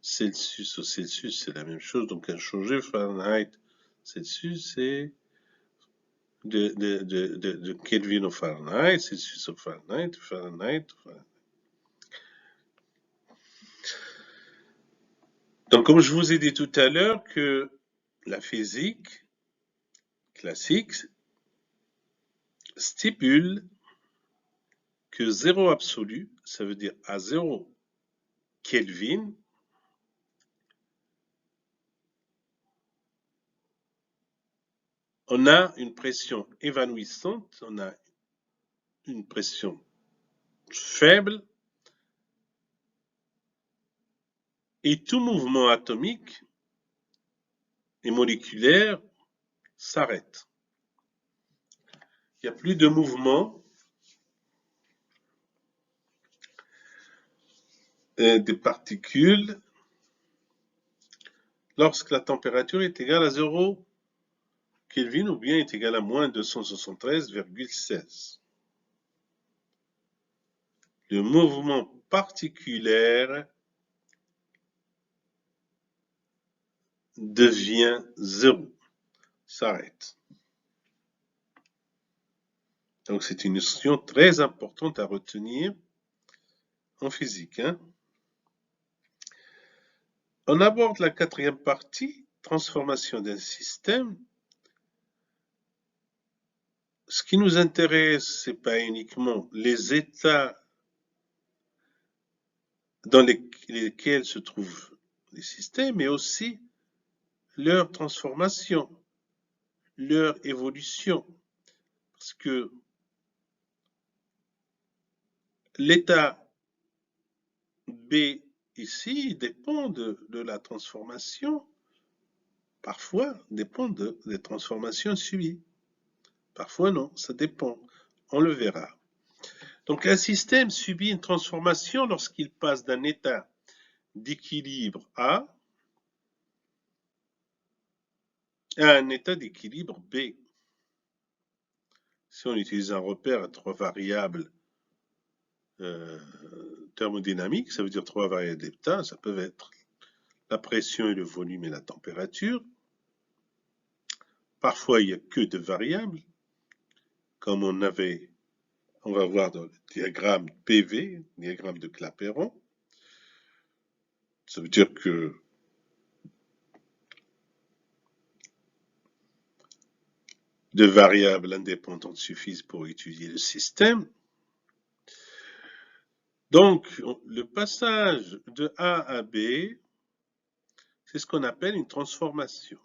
Celsius au Celsius, c'est la même chose, donc inchangé, Fahrenheit, Celsius, c'est de Kelvin au Fahrenheit, Celsius au Fahrenheit, Fahrenheit. Donc, comme je vous ai dit tout à l'heure que la physique classique stipule que 0 absolu, ça veut dire à 0 Kelvin, on a une pression évanouissante, on a une pression faible, et tout mouvement atomique et moléculaire s'arrête. Il n'y a plus de mouvement des particules lorsque la température est égale à 0 Kelvin ou bien est égale à moins 273,16. Le mouvement particulaire devient 0, s'arrête. Donc c'est une notion très importante à retenir en physique. On aborde la quatrième partie, transformation d'un système. Ce qui nous intéresse, ce n'est pas uniquement les états dans lesquels se trouvent les systèmes, mais aussi leur transformation, leur évolution. Parce que l'état B ici dépend de la transformation, parfois dépend des transformations subies. Parfois non, ça dépend. On le verra. Donc un système subit une transformation lorsqu'il passe d'un état d'équilibre A à un état d'équilibre B. Si on utilise un repère à 3 variables thermodynamiques, ça veut dire 3 variables d'état, ça peut être la pression et le volume et la température. Parfois, il n'y a que 2 variables, comme on va voir dans le diagramme PV, diagramme de Clapeyron. Ça veut dire que deux variables indépendantes suffisent pour étudier le système. Donc, le passage de A à B, c'est ce qu'on appelle une transformation.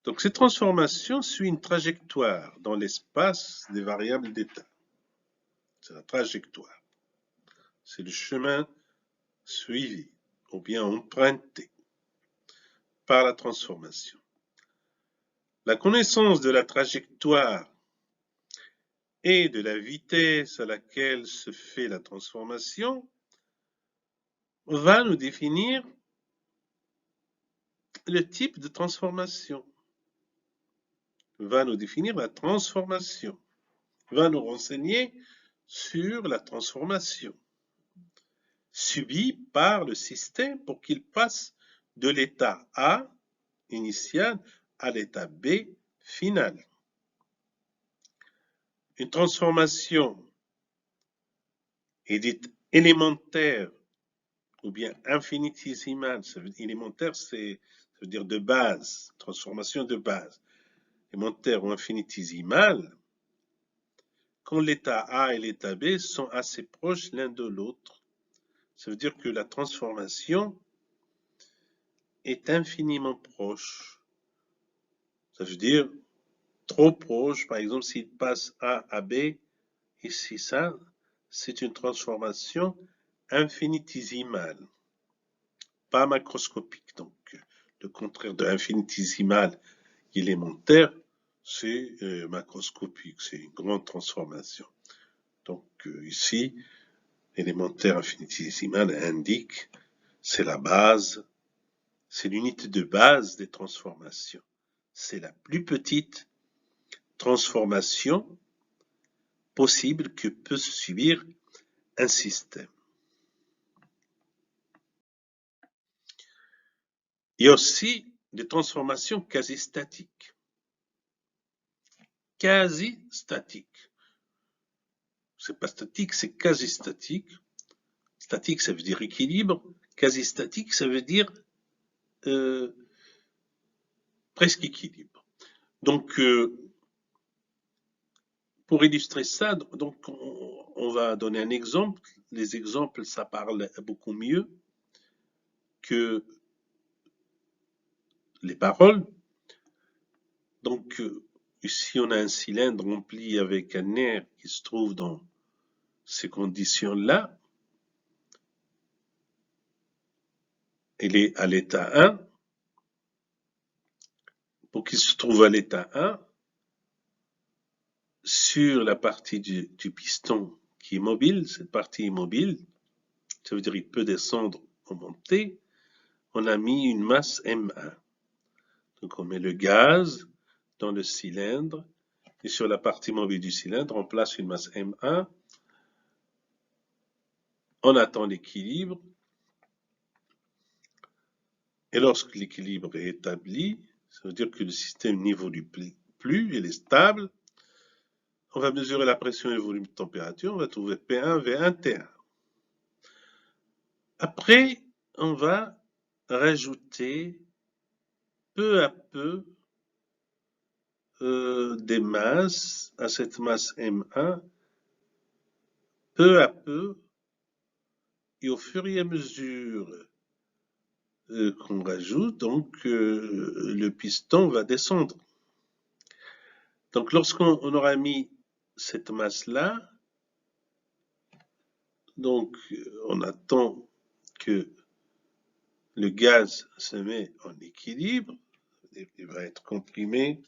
Donc, cette transformation suit une trajectoire dans l'espace des variables d'état. C'est la trajectoire. C'est le chemin suivi ou bien emprunté par la transformation. La connaissance de la trajectoire et de la vitesse à laquelle se fait la transformation va nous définir le type de transformation, va nous définir la transformation, va nous renseigner sur la transformation subie par le système pour qu'il passe de l'état A initial à l'état B final. Une transformation est dite élémentaire ou bien infinitésimale. Élémentaire, ça veut dire de base, transformation de base. Élémentaire ou infinitésimale, quand l'état A et l'état B sont assez proches l'un de l'autre. Ça veut dire que la transformation est infiniment proche. Ça veut dire trop proche. Par exemple, s'il passe A à B, ici ça, c'est une transformation infinitésimale, pas macroscopique. Donc, le contraire de infinitésimal élémentaire, c'est macroscopique, c'est une grande transformation. Donc, ici, élémentaire infinitésimal indique, c'est la base, c'est l'unité de base des transformations. C'est la plus petite transformation possible que peut subir un système. Il y a aussi des transformations quasi-statiques. Quasi-statiques. C'est pas statique, c'est quasi-statique. Statique, ça veut dire équilibre. Quasi-statique, ça veut dire presque équilibre. Donc, pour illustrer ça, donc on va donner un exemple. Les exemples, ça parle beaucoup mieux que les paroles. Donc, ici, on a un cylindre rempli avec un air qui se trouve dans ces conditions-là. Il est à l'état 1. Pour qu'il se trouve à l'état 1, sur la partie du piston qui est mobile, cette partie est mobile, ça veut dire qu'il peut descendre ou monter, on a mis une masse M1. Donc on met le gaz dans le cylindre, et sur la partie mobile du cylindre, on place une masse M1, on attend l'équilibre, et lorsque l'équilibre est établi, ça veut dire que le système n'évolue plus, il est stable. On va mesurer la pression et le volume de température, on va trouver P1, V1, T1. Après, on va rajouter peu à peu des masses à cette masse M1, peu à peu, et au fur et à mesure qu'on rajoute, donc le piston va descendre. Donc lorsqu'on aura mis cette masse-là, donc on attend que le gaz se met en équilibre, il va être comprimé,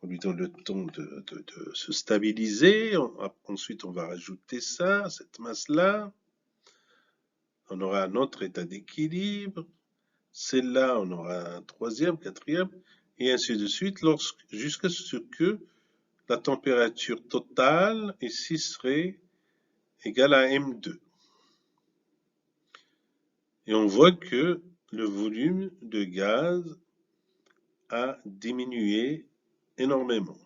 on lui donne le temps de se stabiliser, ensuite on va rajouter ça, cette masse-là, on aura un autre état d'équilibre, celle-là on aura un troisième, quatrième, et ainsi de suite, jusqu'à ce que la température totale ici serait égale à M2. Et on voit que le volume de gaz a diminué énormément.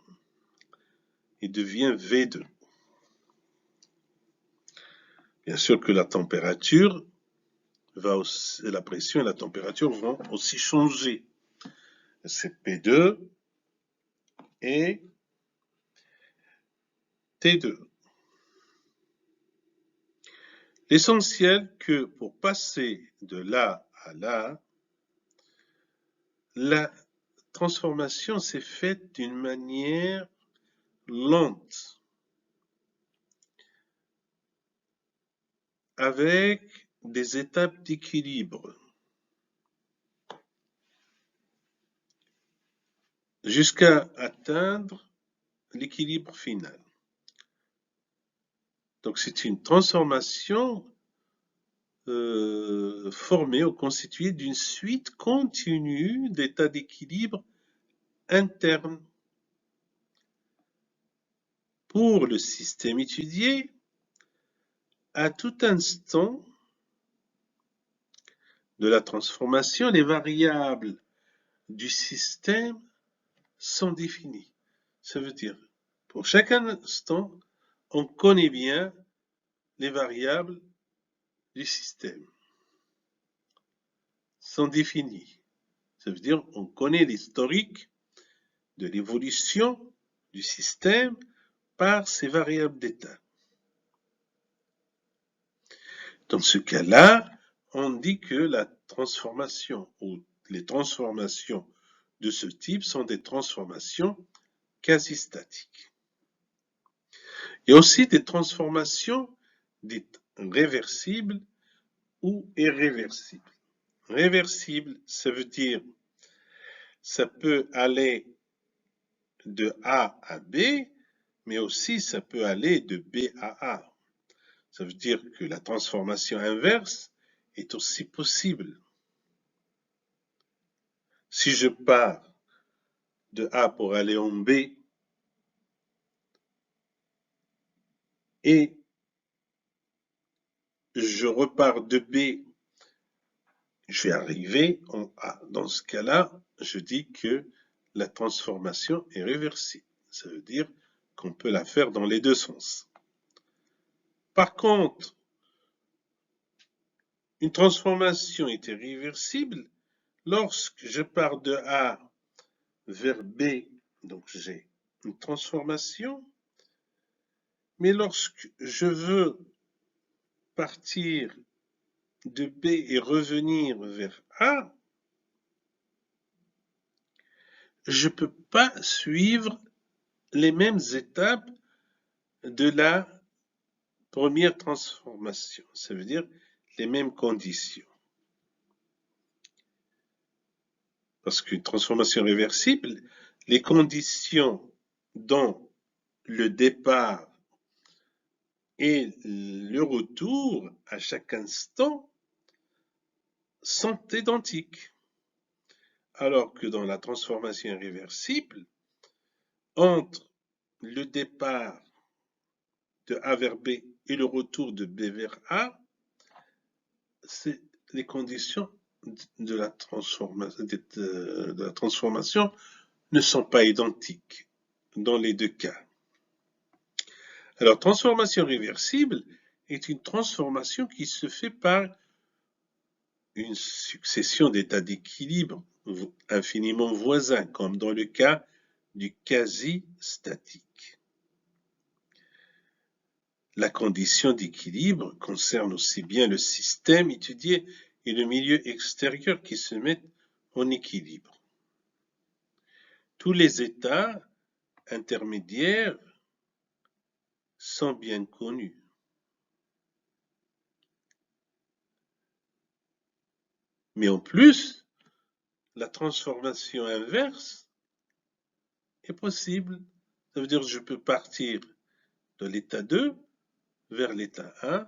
Il devient V2. Bien sûr que la température la pression et la température vont aussi changer. C'est P2 et T2. L'essentiel que pour passer de là à là, la transformation s'est faite d'une manière lente, avec des étapes d'équilibre, jusqu'à atteindre l'équilibre final. Donc c'est une transformation formée ou constituée d'une suite continue d'états d'équilibre internes. Pour le système étudié, à tout instant de la transformation, les variables du système sont définies. Ça veut dire, pour chaque instant, on connaît bien les variables du système. Sont définies. Ça veut dire, on connaît l'historique de l'évolution du système par ces variables d'état. Dans ce cas-là, on dit que la transformation ou les transformations de ce type sont des transformations quasi-statiques. Il y a aussi des transformations dites réversibles ou irréversibles. Réversible, ça veut dire ça peut aller de A à B, mais aussi ça peut aller de B à A. Ça veut dire que la transformation inverse est aussi possible. Si je pars de A pour aller en B et je repars de B, je vais arriver en A. Dans ce cas-là, je dis que la transformation est réversible. Ça veut dire qu'on peut la faire dans les deux sens. Par contre, une transformation est irréversible lorsque je pars de A vers B, donc j'ai une transformation, mais lorsque je veux partir de B et revenir vers A, je ne peux pas suivre les mêmes étapes de la première transformation. Ça veut dire les mêmes conditions. Parce qu'une transformation réversible, les conditions dans le départ et le retour à chaque instant sont identiques. Alors que dans la transformation irréversible, entre le départ de A vers B et le retour de B vers A, les conditions de la transformation ne sont pas identiques dans les deux cas. Alors, transformation réversible est une transformation qui se fait par une succession d'états d'équilibre infiniment voisins, comme dans le cas du quasi-statique. La condition d'équilibre concerne aussi bien le système étudié et le milieu extérieur qui se mettent en équilibre. Tous les états intermédiaires sont bien connus. Mais en plus, la transformation inverse est possible. Ça veut dire que je peux partir de l'état 2 vers l'état 1.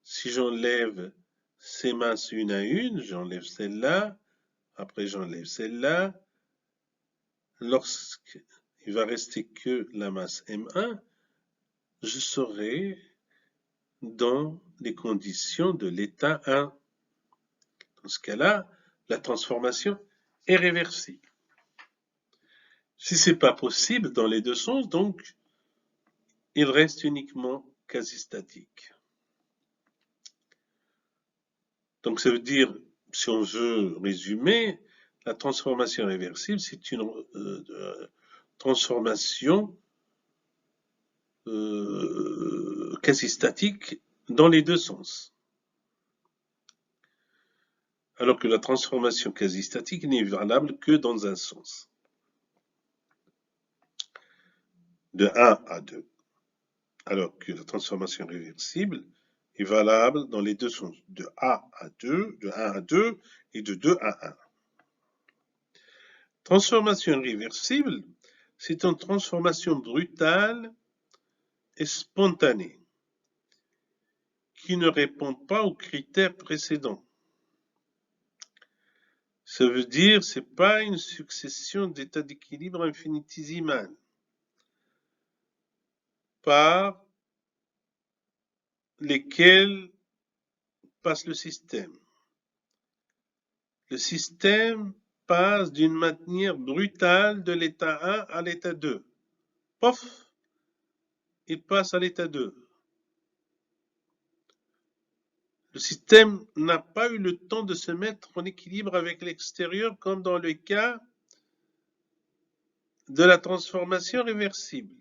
Si j'enlève ces masses une à une, j'enlève celle-là, après j'enlève celle-là. Lorsqu'il va rester que la masse M1, je serai dans les conditions de l'état 1. Dans ce cas-là, la transformation est réversible. Si ce n'est pas possible dans les deux sens, donc, il reste uniquement quasi-statique. Donc ça veut dire, si on veut résumer, la transformation réversible, c'est une transformation quasi-statique dans les deux sens. Alors que la transformation quasi-statique n'est valable que dans un sens. De 1 à 2. Alors que la transformation réversible est valable dans les deux sens. De 1 à 2, de 1 à 2 et de 2 à 1. Transformation réversible, c'est une transformation brutale et spontanée qui ne répond pas aux critères précédents. Ça veut dire que ce n'est pas une succession d'états d'équilibre infinitésimales par lesquels passe le système. Le système passe d'une manière brutale de l'état 1 à l'état 2. Pof, il passe à l'état 2. Le système n'a pas eu le temps de se mettre en équilibre avec l'extérieur comme dans le cas de la transformation réversible.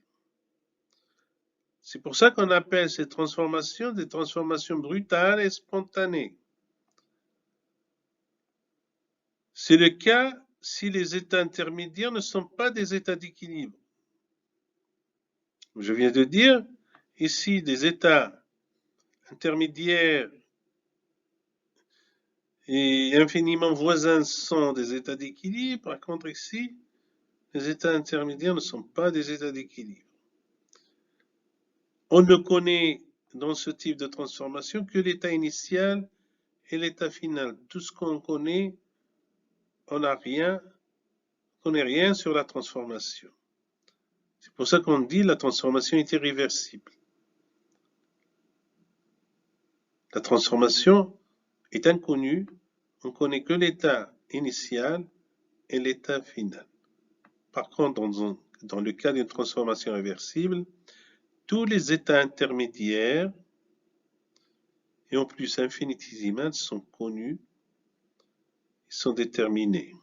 C'est pour ça qu'on appelle ces transformations des transformations brutales et spontanées. C'est le cas si les états intermédiaires ne sont pas des états d'équilibre. Je viens de dire, ici, des états intermédiaires et infiniment voisins sont des états d'équilibre. Par contre, ici, les états intermédiaires ne sont pas des états d'équilibre. On ne connaît dans ce type de transformation que l'état initial et l'état final. Tout ce qu'on connaît, on connaît rien sur la transformation. C'est pour ça qu'on dit la transformation est irréversible. La transformation est inconnue, on ne connaît que l'état initial et l'état final. Par contre, dans le cas d'une transformation réversible, tous les états intermédiaires et en plus infinitésimales sont connus, ils sont déterminés.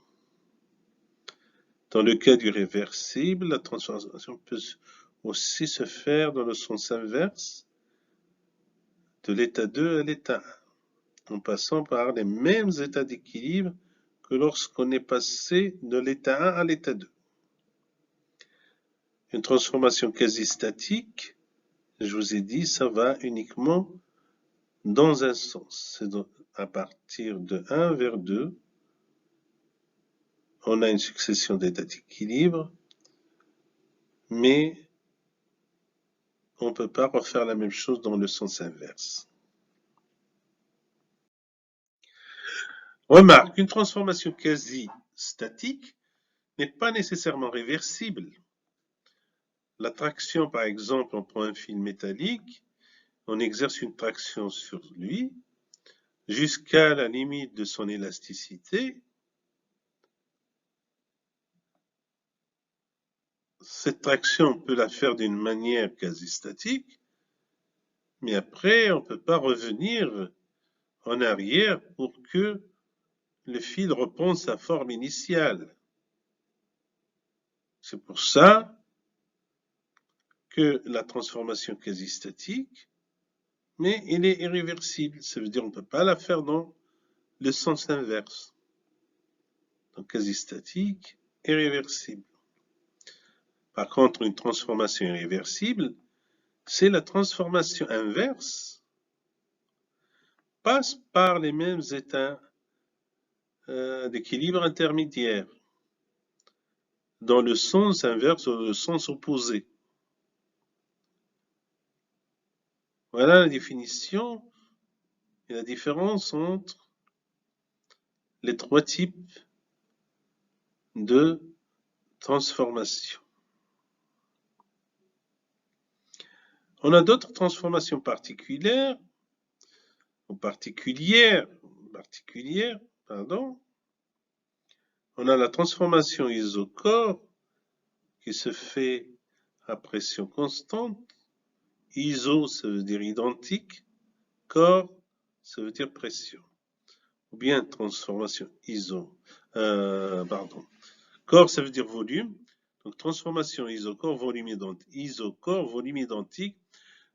Dans le cas du réversible, la transformation peut aussi se faire dans le sens inverse, de l'état 2 à l'état 1, en passant par les mêmes états d'équilibre que lorsqu'on est passé de l'état 1 à l'état 2. Une transformation quasi-statique, je vous ai dit, ça va uniquement dans un sens. C'est à partir de 1 vers 2, on a une succession d'états d'équilibre, mais on ne peut pas refaire la même chose dans le sens inverse. Remarque, une transformation quasi-statique n'est pas nécessairement réversible. La traction, par exemple, on prend un fil métallique, on exerce une traction sur lui jusqu'à la limite de son élasticité. Cette traction, on peut la faire d'une manière quasi-statique, mais après, on ne peut pas revenir en arrière pour que le fil reprenne sa forme initiale. C'est pour ça que la transformation quasi-statique, mais elle est irréversible. Ça veut dire qu'on ne peut pas la faire dans le sens inverse. Donc quasi-statique est réversible. Par contre, une transformation irréversible, c'est la transformation inverse passe par les mêmes états d'équilibre intermédiaire dans le sens inverse ou le sens opposé. Voilà la définition et la différence entre les trois types de transformation. On a d'autres transformations particulières, pardon. On a la transformation isochore qui se fait à pression constante. Iso, ça veut dire identique. Core, ça veut dire pression. Ou bien transformation Core, ça veut dire volume. Donc transformation isochore, volume identique. Isochore, volume identique.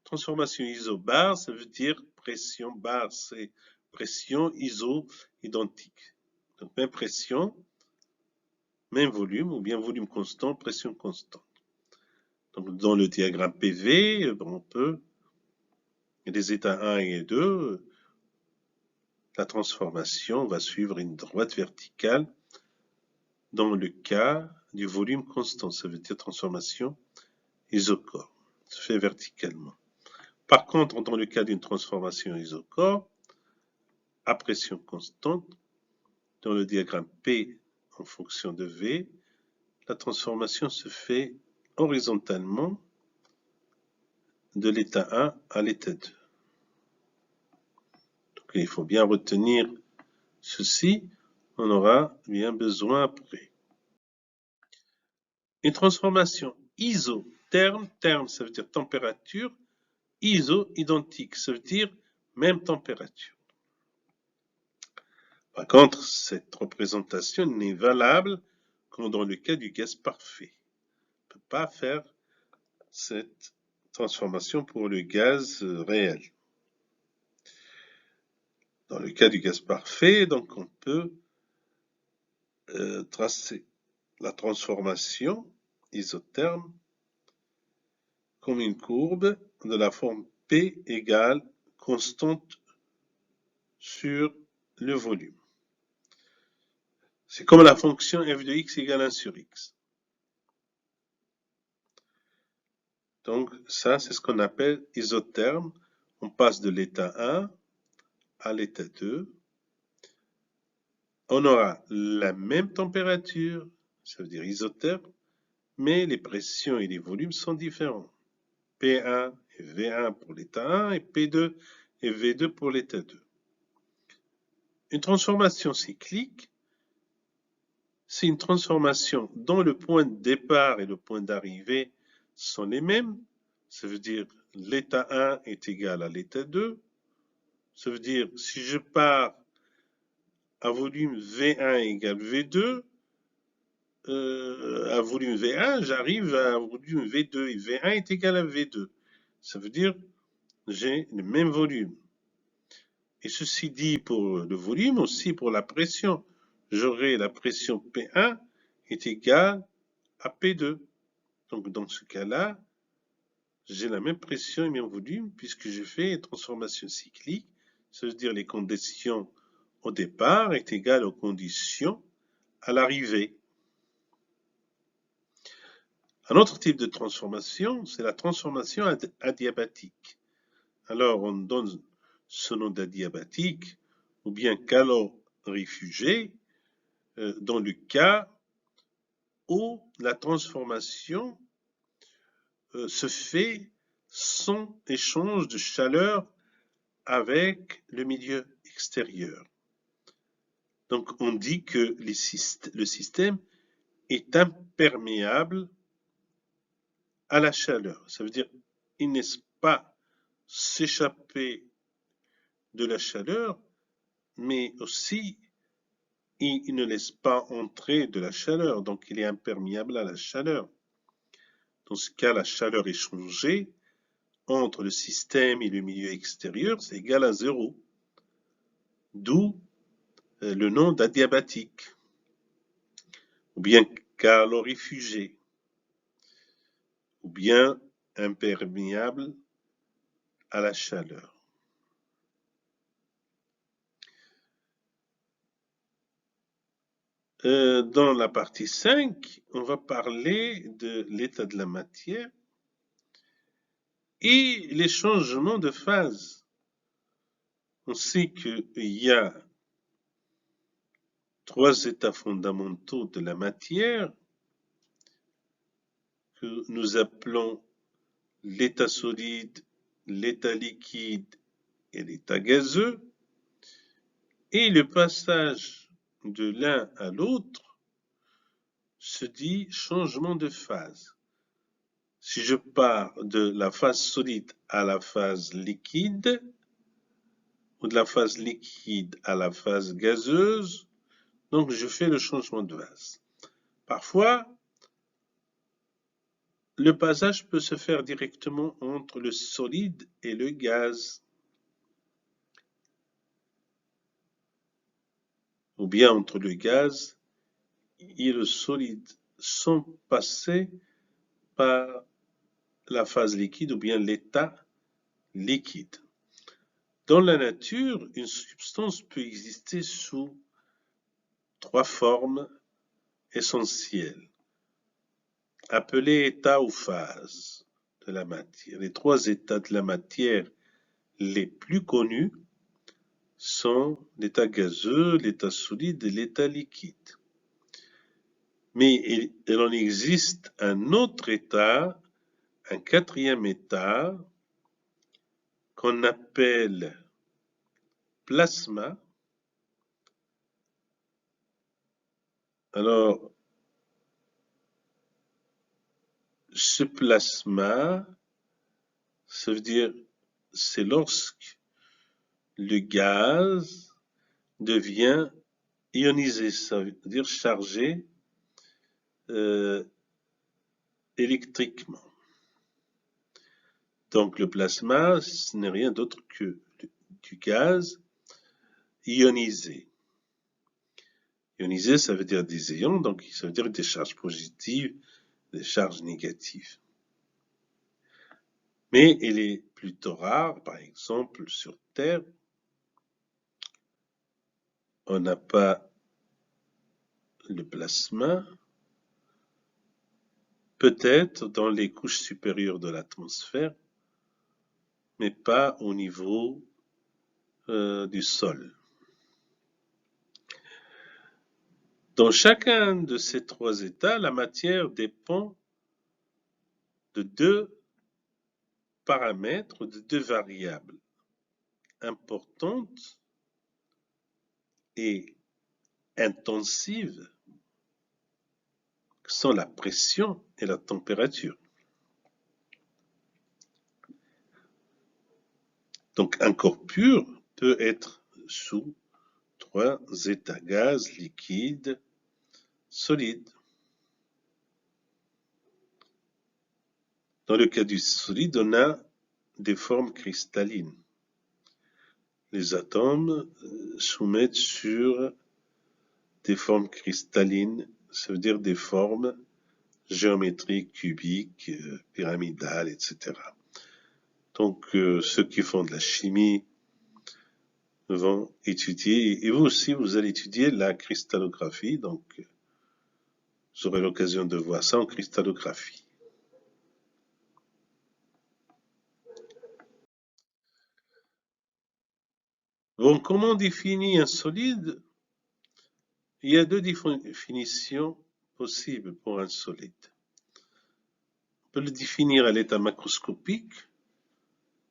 Transformation isobar, ça veut dire pression. Bar, c'est pression, iso, identique. Donc même pression, même volume, ou bien volume constant, pression constante. Donc dans le diagramme PV, on peut, les états 1 et 2, la transformation va suivre une droite verticale dans le cas du volume constant, ça veut dire transformation isochore, se fait verticalement. Par contre, dans le cas d'une transformation isochore, à pression constante, dans le diagramme P en fonction de V, la transformation se fait horizontalement de l'état 1 à l'état 2. Donc il faut bien retenir ceci, on aura bien besoin après. Une transformation isotherme, terme ça veut dire température, iso identique, ça veut dire même température. Par contre, cette représentation n'est valable que dans le cas du gaz parfait. On ne peut pas faire cette transformation pour le gaz réel. Dans le cas du gaz parfait, donc on peut tracer la transformation isotherme comme une courbe de la forme P égale constante sur le volume. C'est comme la fonction f de x égale 1 sur x. Donc ça, c'est ce qu'on appelle isotherme. On passe de l'état 1 à l'état 2. On aura la même température, ça veut dire isotherme, mais les pressions et les volumes sont différents. P1 et V1 pour l'état 1 et P2 et V2 pour l'état 2. Une transformation cyclique, c'est une transformation dont le point de départ et le point d'arrivée sont les mêmes. Ça veut dire l'état 1 est égal à l'état 2. Ça veut dire si je pars à volume V1 égale V2, à volume V1, j'arrive à volume V2 et V1 est égal à V2. Ça veut dire j'ai le même volume. Et ceci dit pour le volume, aussi pour la pression. J'aurai la pression P1 est égale à P2. Donc dans ce cas-là, j'ai la même pression et même volume puisque j'ai fait une transformation cyclique. Ça veut dire les conditions au départ est égale aux conditions à l'arrivée. Un autre type de transformation, c'est la transformation adiabatique. Alors on donne ce nom d'adiabatique ou bien calorifugé dans le cas où la transformation se fait sans échange de chaleur avec le milieu extérieur. Donc on dit que le système est imperméable à la chaleur. Ça veut dire il ne laisse pas s'échapper de la chaleur, mais aussi il ne laisse pas entrer de la chaleur, donc il est imperméable à la chaleur. Dans ce cas, la chaleur échangée entre le système et le milieu extérieur, c'est égal à 0. D'où le nom d'adiabatique, ou bien calorifugé, ou bien imperméable à la chaleur. Dans la partie 5, on va parler de l'état de la matière et les changements de phase. On sait qu'il y a 3 états fondamentaux de la matière que nous appelons l'état solide, l'état liquide et l'état gazeux. Et le passage de l'un à l'autre se dit changement de phase. Si je pars de la phase solide à la phase liquide, ou de la phase liquide à la phase gazeuse, donc je fais le changement de phase. Parfois, le passage peut se faire directement entre le solide et le gaz, ou bien entre le gaz et le solide, sans passer par la phase liquide ou bien l'état liquide. Dans la nature, une substance peut exister sous 3 formes essentielles, appelées états ou phases de la matière. Les 3 états de la matière les plus connus sont l'état gazeux, l'état solide et l'état liquide. Mais il en existe un autre état, un 4e état, qu'on appelle plasma. Alors, ce plasma, ça veut dire, c'est lorsque le gaz devient ionisé, ça veut dire chargé électriquement. Donc le plasma, ce n'est rien d'autre que du gaz ionisé. Ionisé, ça veut dire des ions, donc ça veut dire des charges positives, des charges négatives. Mais il est plutôt rare, par exemple sur Terre, on n'a pas le plasma, peut-être dans les couches supérieures de l'atmosphère, mais pas au niveau du sol. Dans chacun de ces 3 états, la matière dépend de 2 paramètres, de 2 variables importantes et intensives, que sont la pression et la température. Donc un corps pur peut être sous 3 états: gaz, liquide, solide. Dans le cas du solide, on a des formes cristallines. Les atomes soumettent sur des formes cristallines, ça veut dire des formes géométriques, cubiques, pyramidales, etc. Donc ceux qui font de la chimie vont étudier, et vous aussi vous allez étudier la cristallographie, donc vous aurez l'occasion de voir ça en cristallographie. Bon, comment on définit un solide? Il y a 2 définitions possibles pour un solide. On peut le définir à l'état macroscopique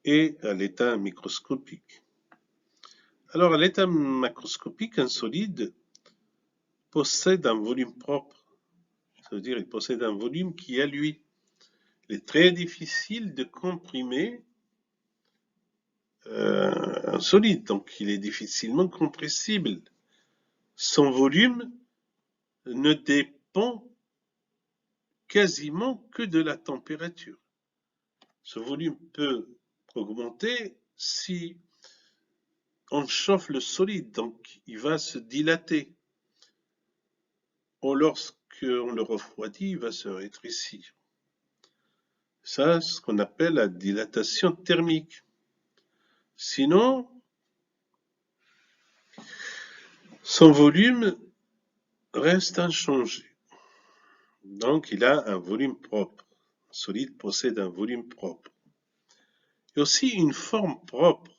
et à l'état microscopique. Alors, à l'état macroscopique, un solide possède un volume propre. Ça veut dire qu'il possède un volume qui, à lui, est très difficile de comprimer un solide. Donc, il est difficilement compressible. Son volume ne dépend quasiment que de la température. Ce volume peut augmenter si on chauffe le solide, donc il va se dilater. Ou lorsqu'on le refroidit, il va se rétrécir. Ça, c'est ce qu'on appelle la dilatation thermique. Sinon, son volume reste inchangé. Donc, il a un volume propre. Le solide possède un volume propre. Et aussi une forme propre.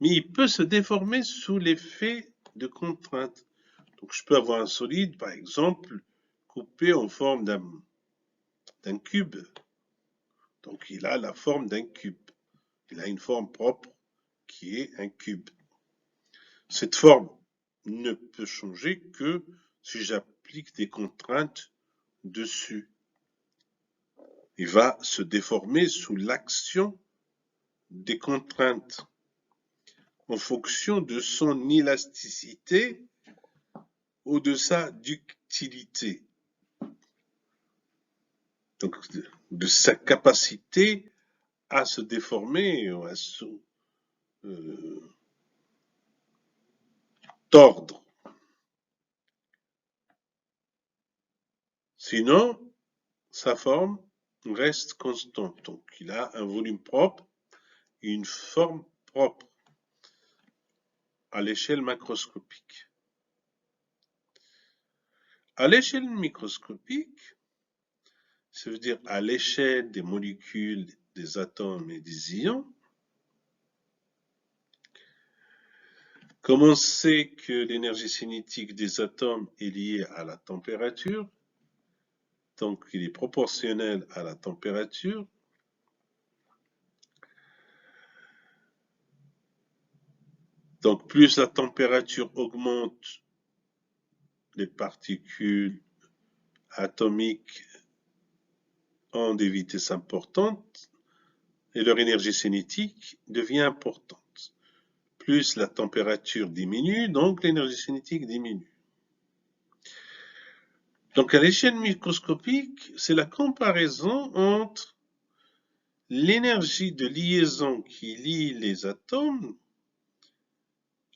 Mais il peut se déformer sous l'effet de contraintes. Donc, je peux avoir un solide, par exemple, coupé en forme d'un cube. Donc, il a la forme d'un cube. Il a une forme propre qui est un cube. Cette forme ne peut changer que si j'applique des contraintes dessus. Il va se déformer sous l'action des contraintes en fonction de son élasticité ou de sa ductilité. Donc, de sa capacité à se déformer ou à se tordre. Sinon, sa forme reste constante. Donc, il a un volume propre et une forme propre à l'échelle macroscopique. À l'échelle microscopique, ça veut dire à l'échelle des molécules, des atomes et des ions, comme on sait que l'énergie cinétique des atomes est liée à la température, donc il est proportionnel à la température, donc plus la température augmente, les particules atomiques ont des vitesses importantes et leur énergie cinétique devient importante. Plus la température diminue, donc l'énergie cinétique diminue. Donc à l'échelle microscopique, c'est la comparaison entre l'énergie de liaison qui lie les atomes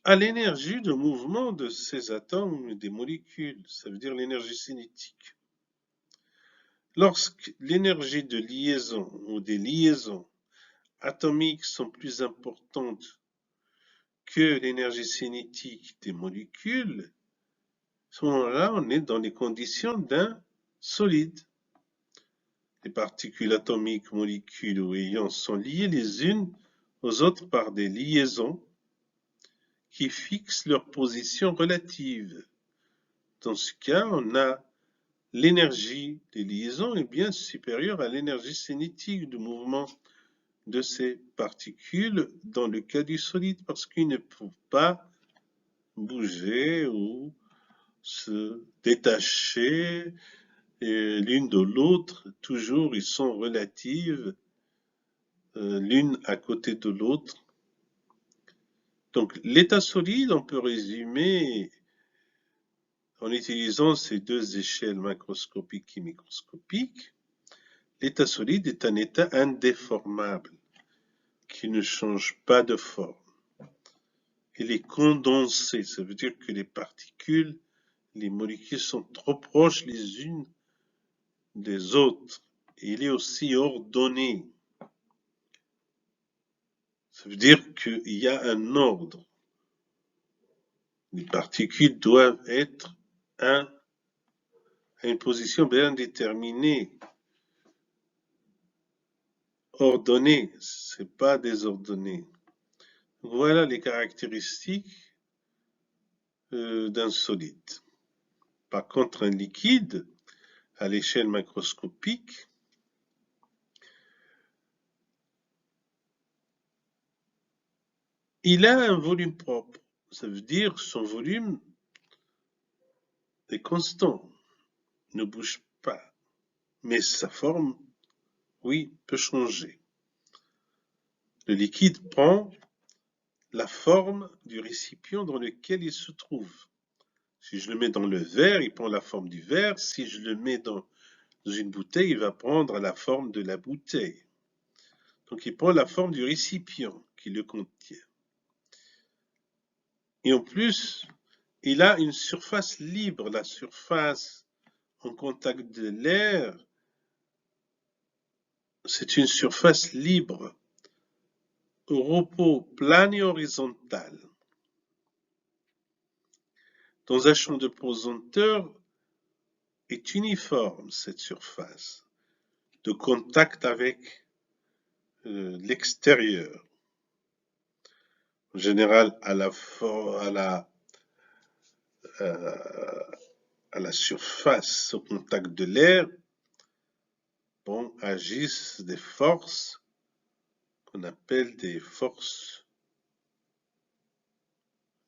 à l'énergie de mouvement de ces atomes et des molécules, ça veut dire l'énergie cinétique. Lorsque l'énergie de liaison ou des liaisons atomiques sont plus importantes que l'énergie cinétique des molécules, à ce moment-là, on est dans les conditions d'un solide. Les particules atomiques, molécules ou ions sont liées les unes aux autres par des liaisons qui fixent leur position relative. Dans ce cas, on a l'énergie des liaisons est bien supérieure à l'énergie cinétique du mouvement de ces particules dans le cas du solide parce qu'ils ne peuvent pas bouger ou se détacher l'une de l'autre. Toujours, ils sont relatives l'une à côté de l'autre. Donc, l'état solide, on peut résumer en utilisant ces deux échelles macroscopiques et microscopiques. L'état solide est un état indéformable qui ne change pas de forme. Il est condensé, ça veut dire que les particules, les molécules sont trop proches les unes des autres. Et il est aussi ordonné. Ça veut dire qu'il y a un ordre. Les particules doivent être à une position bien déterminée, ordonnée, c'est pas désordonné. Voilà les caractéristiques d'un solide. Par contre, un liquide, à l'échelle macroscopique, il a un volume propre. Ça veut dire son volume est constant, ne bouge pas. Mais sa forme, oui, peut changer. Le liquide prend la forme du récipient dans lequel il se trouve. Si je le mets dans le verre, il prend la forme du verre. Si je le mets dans une bouteille, il va prendre la forme de la bouteille. Donc il prend la forme du récipient. qui le contient. Et en plus, il a une surface libre. La surface en contact de l'air, c'est une surface libre, au repos plane et horizontal. Dans un champ de pesanteur est uniforme cette surface, de contact avec l'extérieur. En général, à la surface, au contact de l'air, bon, agissent des forces qu'on appelle des forces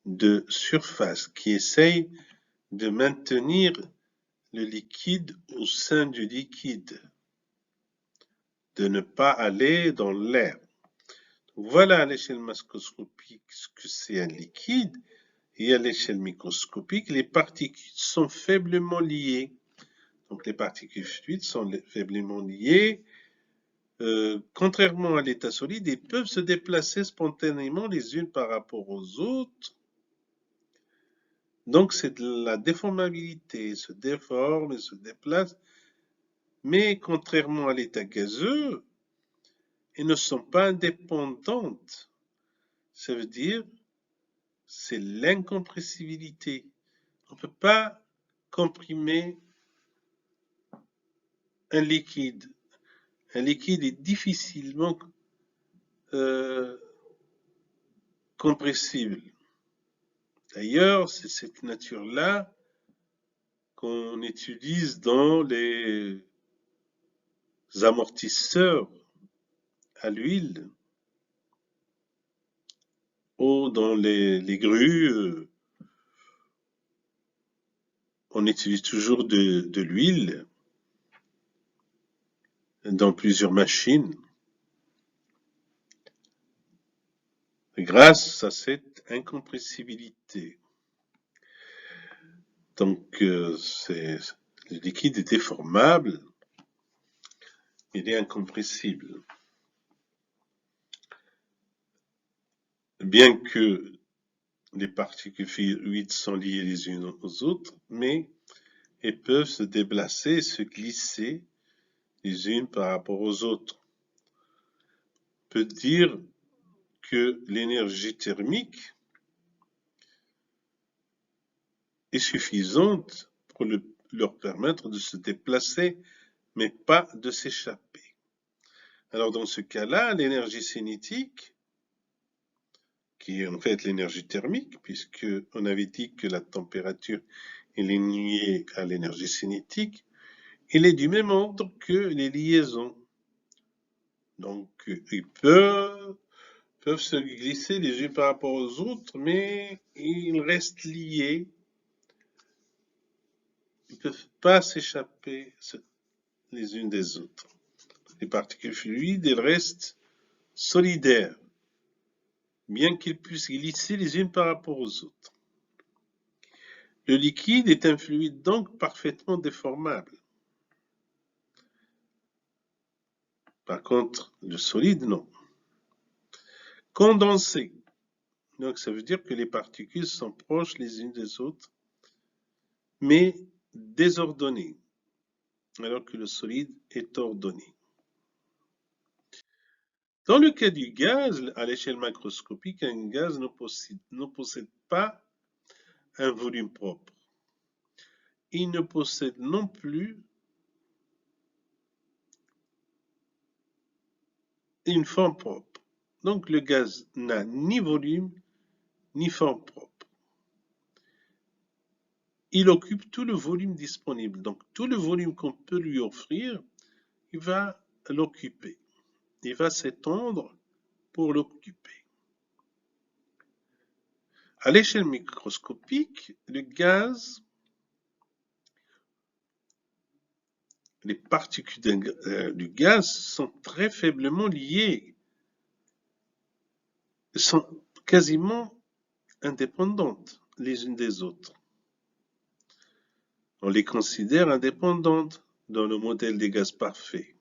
de surface qui essayent de maintenir le liquide au sein du liquide, de ne pas aller dans l'air. Voilà à l'échelle macroscopique ce que c'est un liquide, et à l'échelle microscopique, les particules sont faiblement liées. Donc les particules fluides sont faiblement liées. Contrairement à l'état solide, ils peuvent se déplacer spontanément les unes par rapport aux autres. Donc c'est de la déformabilité, ils se déforment, ils se déplacent. Mais contrairement à l'état gazeux, elles ne sont pas indépendantes. Ça veut dire, c'est l'incompressibilité. On ne peut pas comprimer un liquide. Un liquide est difficilement compressible. D'ailleurs, c'est cette nature-là qu'on utilise dans les amortisseurs à l'huile ou dans les grues. On utilise toujours de l'huile dans plusieurs machines grâce à cette incompressibilité. Donc, le liquide est déformable, il est incompressible. Bien que les particules fluides sont liées les unes aux autres, mais elles peuvent se déplacer, se glisser les unes par rapport aux autres. On peut dire que l'énergie thermique est suffisante pour leur permettre de se déplacer, mais pas de s'échapper. Alors dans ce cas-là, l'énergie cinétique, qui est en fait l'énergie thermique, puisqu'on avait dit que la température est liée à l'énergie cinétique, elle est du même ordre que les liaisons. Donc, ils peuvent se glisser les unes par rapport aux autres, mais ils restent liés. Ils ne peuvent pas s'échapper les unes des autres. Les particules fluides, elles restent solidaires, bien qu'ils puissent glisser les unes par rapport aux autres. Le liquide est un fluide donc parfaitement déformable. Par contre, le solide, non. Condensé. Donc, ça veut dire que les particules sont proches les unes des autres, mais désordonnées, alors que le solide est ordonné. Dans le cas du gaz, à l'échelle macroscopique, un gaz ne possède pas un volume propre. Il ne possède non plus une forme propre. Donc le gaz n'a ni volume ni forme propre. Il occupe tout le volume disponible. Donc tout le volume qu'on peut lui offrir, il va l'occuper. Il va s'étendre pour l'occuper. À l'échelle microscopique, le gaz, les particules du gaz sont très faiblement liées, sont quasiment indépendantes les unes des autres. On les considère indépendantes dans le modèle des gaz parfaits.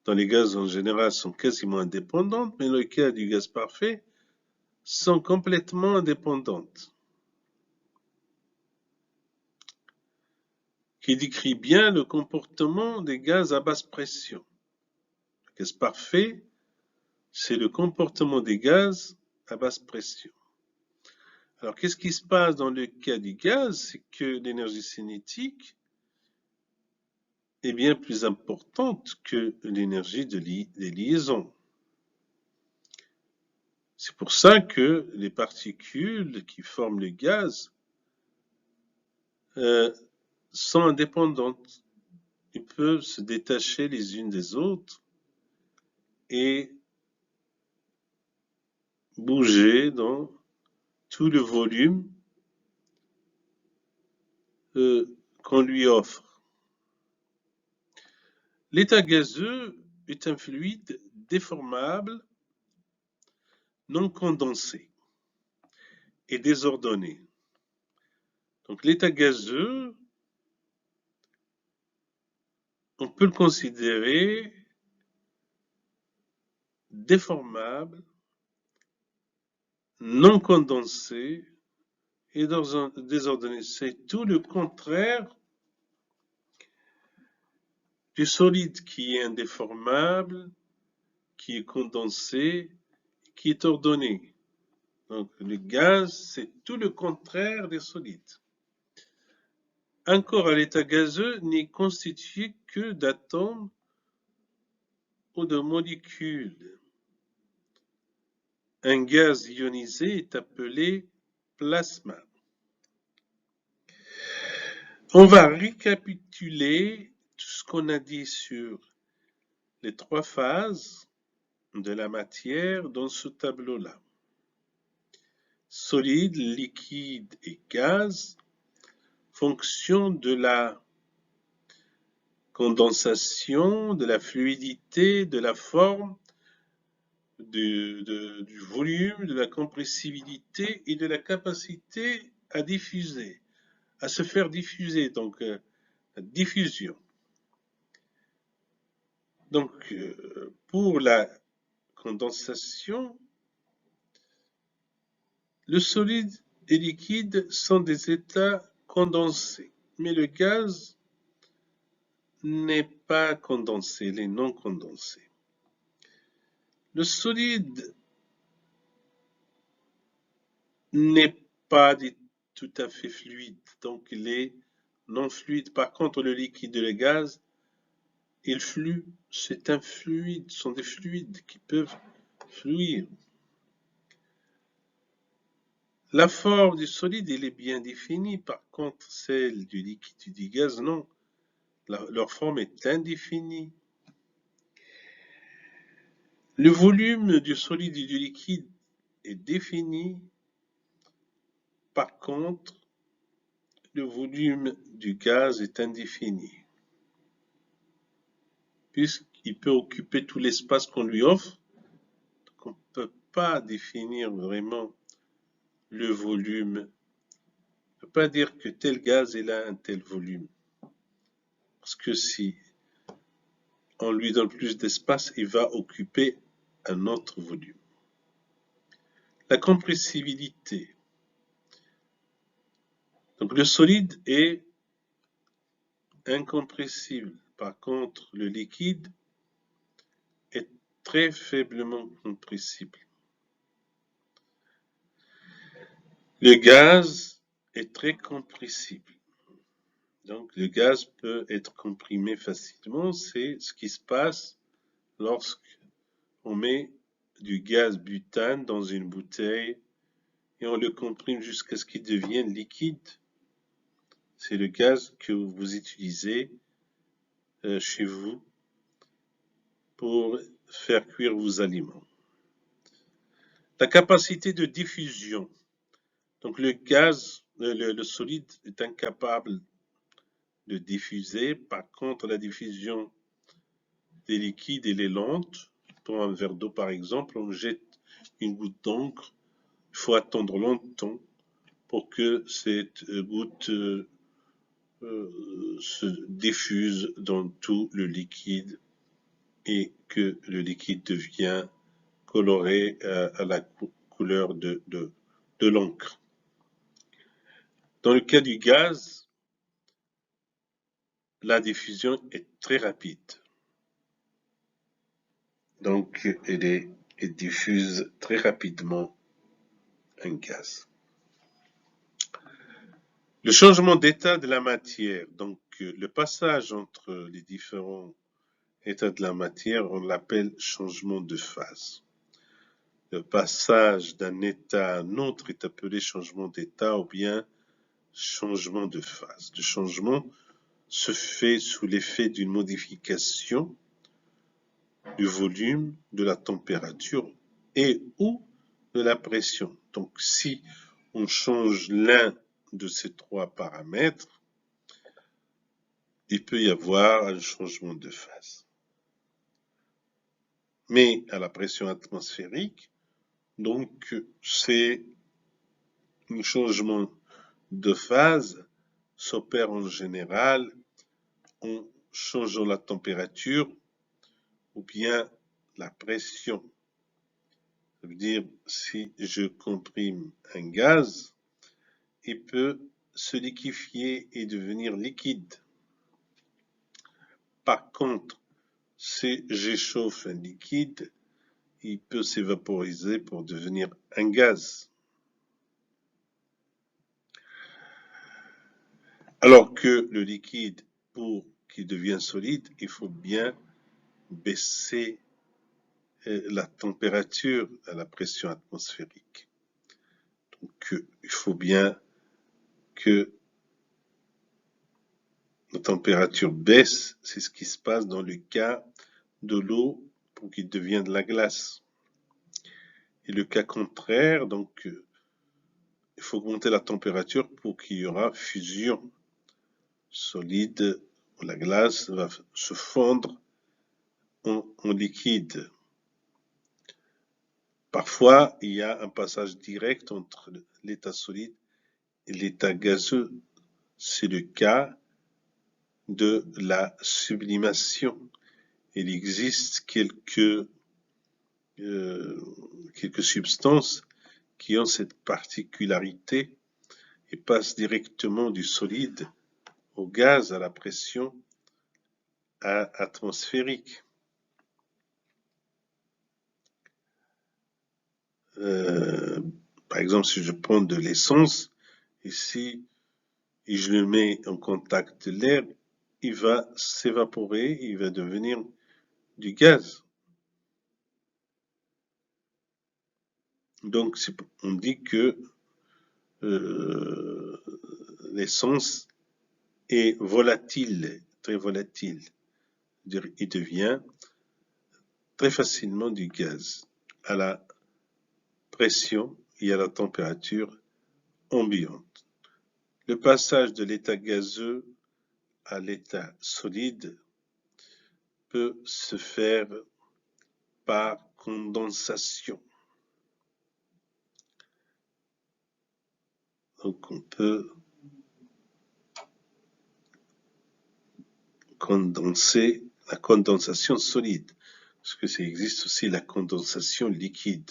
dans les gaz en général sont quasiment indépendantes, mais dans le cas du gaz parfait, sont complètement indépendantes. Qui décrit bien le comportement des gaz à basse pression. Le gaz parfait, c'est le comportement des gaz à basse pression. Alors, qu'est-ce qui se passe dans le cas du gaz? C'est que l'énergie cinétique est bien plus importante que l'énergie des liaisons. C'est pour ça que les particules qui forment le gaz sont indépendantes. Ils peuvent se détacher les unes des autres et bouger dans tout le volume qu'on lui offre. L'état gazeux est un fluide déformable, non condensé et désordonné. Donc l'état gazeux, on peut le considérer déformable, non condensé et désordonné. C'est tout le contraire du solide qui est indéformable, qui est condensé, qui est ordonné. Donc le gaz, c'est tout le contraire des solides. Un corps à l'état gazeux n'est constitué que d'atomes ou de molécules. Un gaz ionisé est appelé plasma. On va récapituler tout ce qu'on a dit sur les trois phases de la matière dans ce tableau-là. Solide, liquide et gaz, fonction de la condensation, de la fluidité, de la forme, du volume, de la compressibilité et de la capacité à diffuser, à se faire diffuser, donc la diffusion. Donc pour la condensation, le solide et liquide sont des états condensés, mais le gaz n'est pas condensé, il est non condensé. Le solide n'est pas tout à fait fluide, donc il est non fluide. Par contre, le liquide et le gaz, il flue, c'est un fluide, ce sont des fluides qui peuvent fluir. La forme du solide, elle est bien définie, par contre, celle du liquide et du gaz, non. Leur forme est indéfinie. Le volume du solide et du liquide est défini. Par contre, le volume du gaz est indéfini, puisqu'il peut occuper tout l'espace qu'on lui offre. Donc on ne peut pas définir vraiment le volume. On ne peut pas dire que tel gaz est là un tel volume. Parce que si on lui donne plus d'espace, il va occuper un autre volume. La compressibilité. Donc le solide est incompressible. Par contre, le liquide est très faiblement compressible. Le gaz est très compressible. Donc le gaz peut être comprimé facilement. C'est ce qui se passe lorsqu'on met du gaz butane dans une bouteille et on le comprime jusqu'à ce qu'il devienne liquide. C'est le gaz que vous utilisez chez vous pour faire cuire vos aliments. La capacité de diffusion. Donc le gaz, le solide est incapable de diffuser. Par contre, la diffusion des liquides, elle est lente. Pour un verre d'eau, par exemple, on jette une goutte d'encre. Il faut attendre longtemps pour que cette goutte se diffuse dans tout le liquide et que le liquide devient coloré à la couleur de l'encre. Dans le cas du gaz, la diffusion est très rapide. Donc, elle diffuse très rapidement un gaz. Le changement d'état de la matière, donc le passage entre les différents états de la matière, on l'appelle changement de phase. Le passage d'un état à un autre est appelé changement d'état ou bien changement de phase. Le changement se fait sous l'effet d'une modification du volume, de la température et ou de la pression. Donc, si on change l'un de ces trois paramètres, il peut y avoir un changement de phase. Mais à la pression atmosphérique, donc, c'est un changement de phase s'opère en général en changeant la température ou bien la pression. Ça veut dire, si je comprime un gaz, il peut se liquéfier et devenir liquide. Par contre, si j'échauffe un liquide, il peut s'évaporiser pour devenir un gaz. Alors que le liquide, pour qu'il devienne solide, il faut bien baisser la température à la pression atmosphérique. Donc, il faut bien que la température baisse. C'est ce qui se passe dans le cas de l'eau pour qu'il devienne de la glace. Et le cas contraire, donc, il faut augmenter la température pour qu'il y aura fusion solide. La glace va se fondre en liquide. Parfois, il y a un passage direct entre l'état solide et l'état gazeux. C'est le cas de la sublimation. Il existe quelques substances qui ont cette particularité et passent directement du solide au gaz à la pression atmosphérique. Par exemple, si je prends de l'essence ici et je le mets en contact de l'air, il va s'évaporer, il va devenir du gaz. Donc, on dit que l'essence est volatile, très volatile. Il devient très facilement du gaz à la pression et à la température ambiante. Le passage de l'état gazeux à l'état solide peut se faire par condensation. Donc on peut condenser la condensation solide, parce que ça existe aussi la condensation liquide.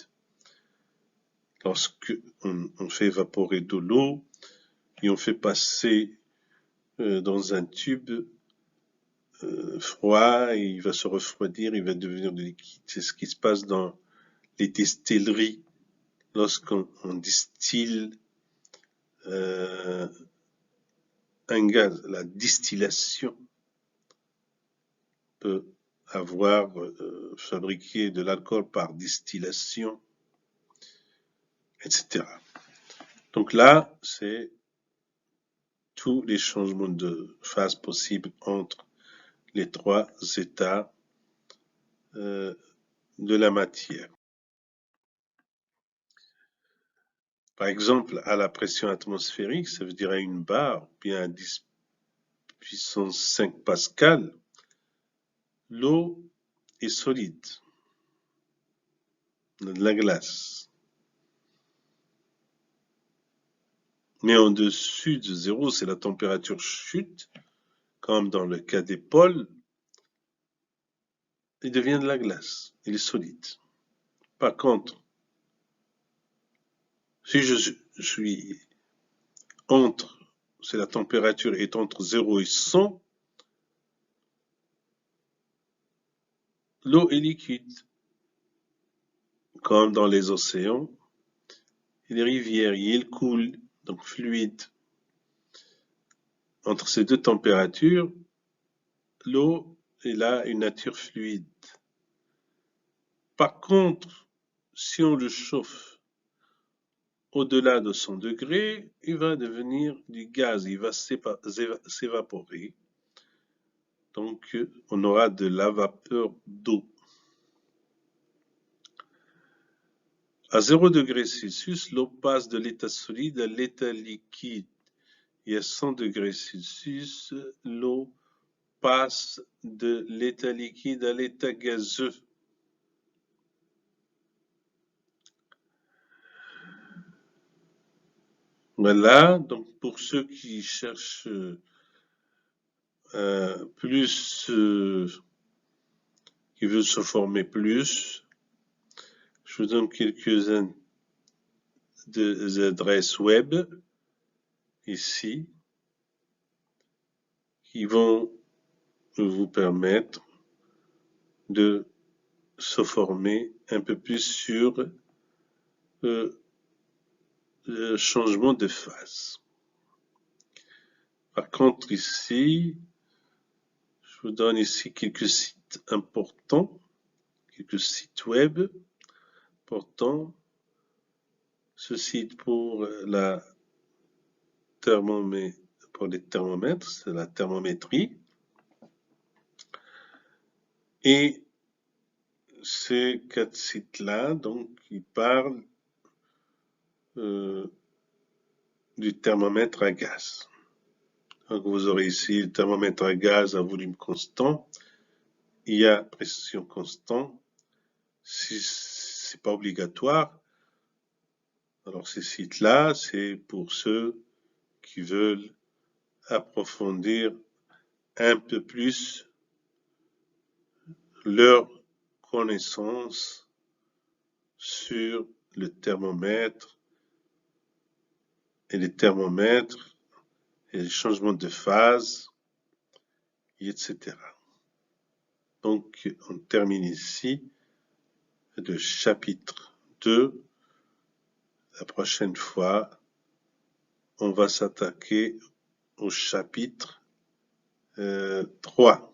Lorsque on fait évaporer de l'eau et on fait passer dans un tube froid, et il va se refroidir, il va devenir du liquide. C'est ce qui se passe dans les distilleries lorsqu'on distille un gaz. La distillation peut avoir fabriqué de l'alcool par distillation, etc. Donc là, c'est tous les changements de phase possibles entre les trois états de la matière. Par exemple, à la pression atmosphérique, ça veut dire à une bar, bien à 10 puissance 5 pascal, l'eau est solide, de la glace. Mais en dessus de 0, c'est la température chute, comme dans le cas des pôles, il devient de la glace, il est solide. Par contre, si je suis si la température est entre 0 et 100, l'eau est liquide, comme dans les océans et les rivières, il coule, donc fluide. Entre ces deux températures, l'eau a une nature fluide. Par contre, si on le chauffe au-delà de 100 degrés, il va devenir du gaz, il va s'évaporer. Donc, on aura de la vapeur d'eau. À 0 degrés Celsius, l'eau passe de l'état solide à l'état liquide. Et à 100 degrés Celsius, l'eau passe de l'état liquide à l'état gazeux. Voilà, donc pour ceux qui cherchent plus, qui veulent se former plus, je vous donne quelques-unes des adresses web ici qui vont vous permettre de se former un peu plus sur le changement de phase. Par contre, ici, je vous donne ici quelques sites importants, quelques sites web importants. Ce site pour les thermomètres, c'est la thermométrie. Et ces 4 sites-là, donc, ils parlent du thermomètre à gaz. Donc, vous aurez ici le thermomètre à gaz à volume constant. Il y a pression constante. Si c'est pas obligatoire, alors ces sites-là, c'est pour ceux qui veulent approfondir un peu plus leur connaissance sur le thermomètre et les thermomètres et les changements de phase, etc. Donc, on termine ici le chapitre 2. La prochaine fois, on va s'attaquer au chapitre 3.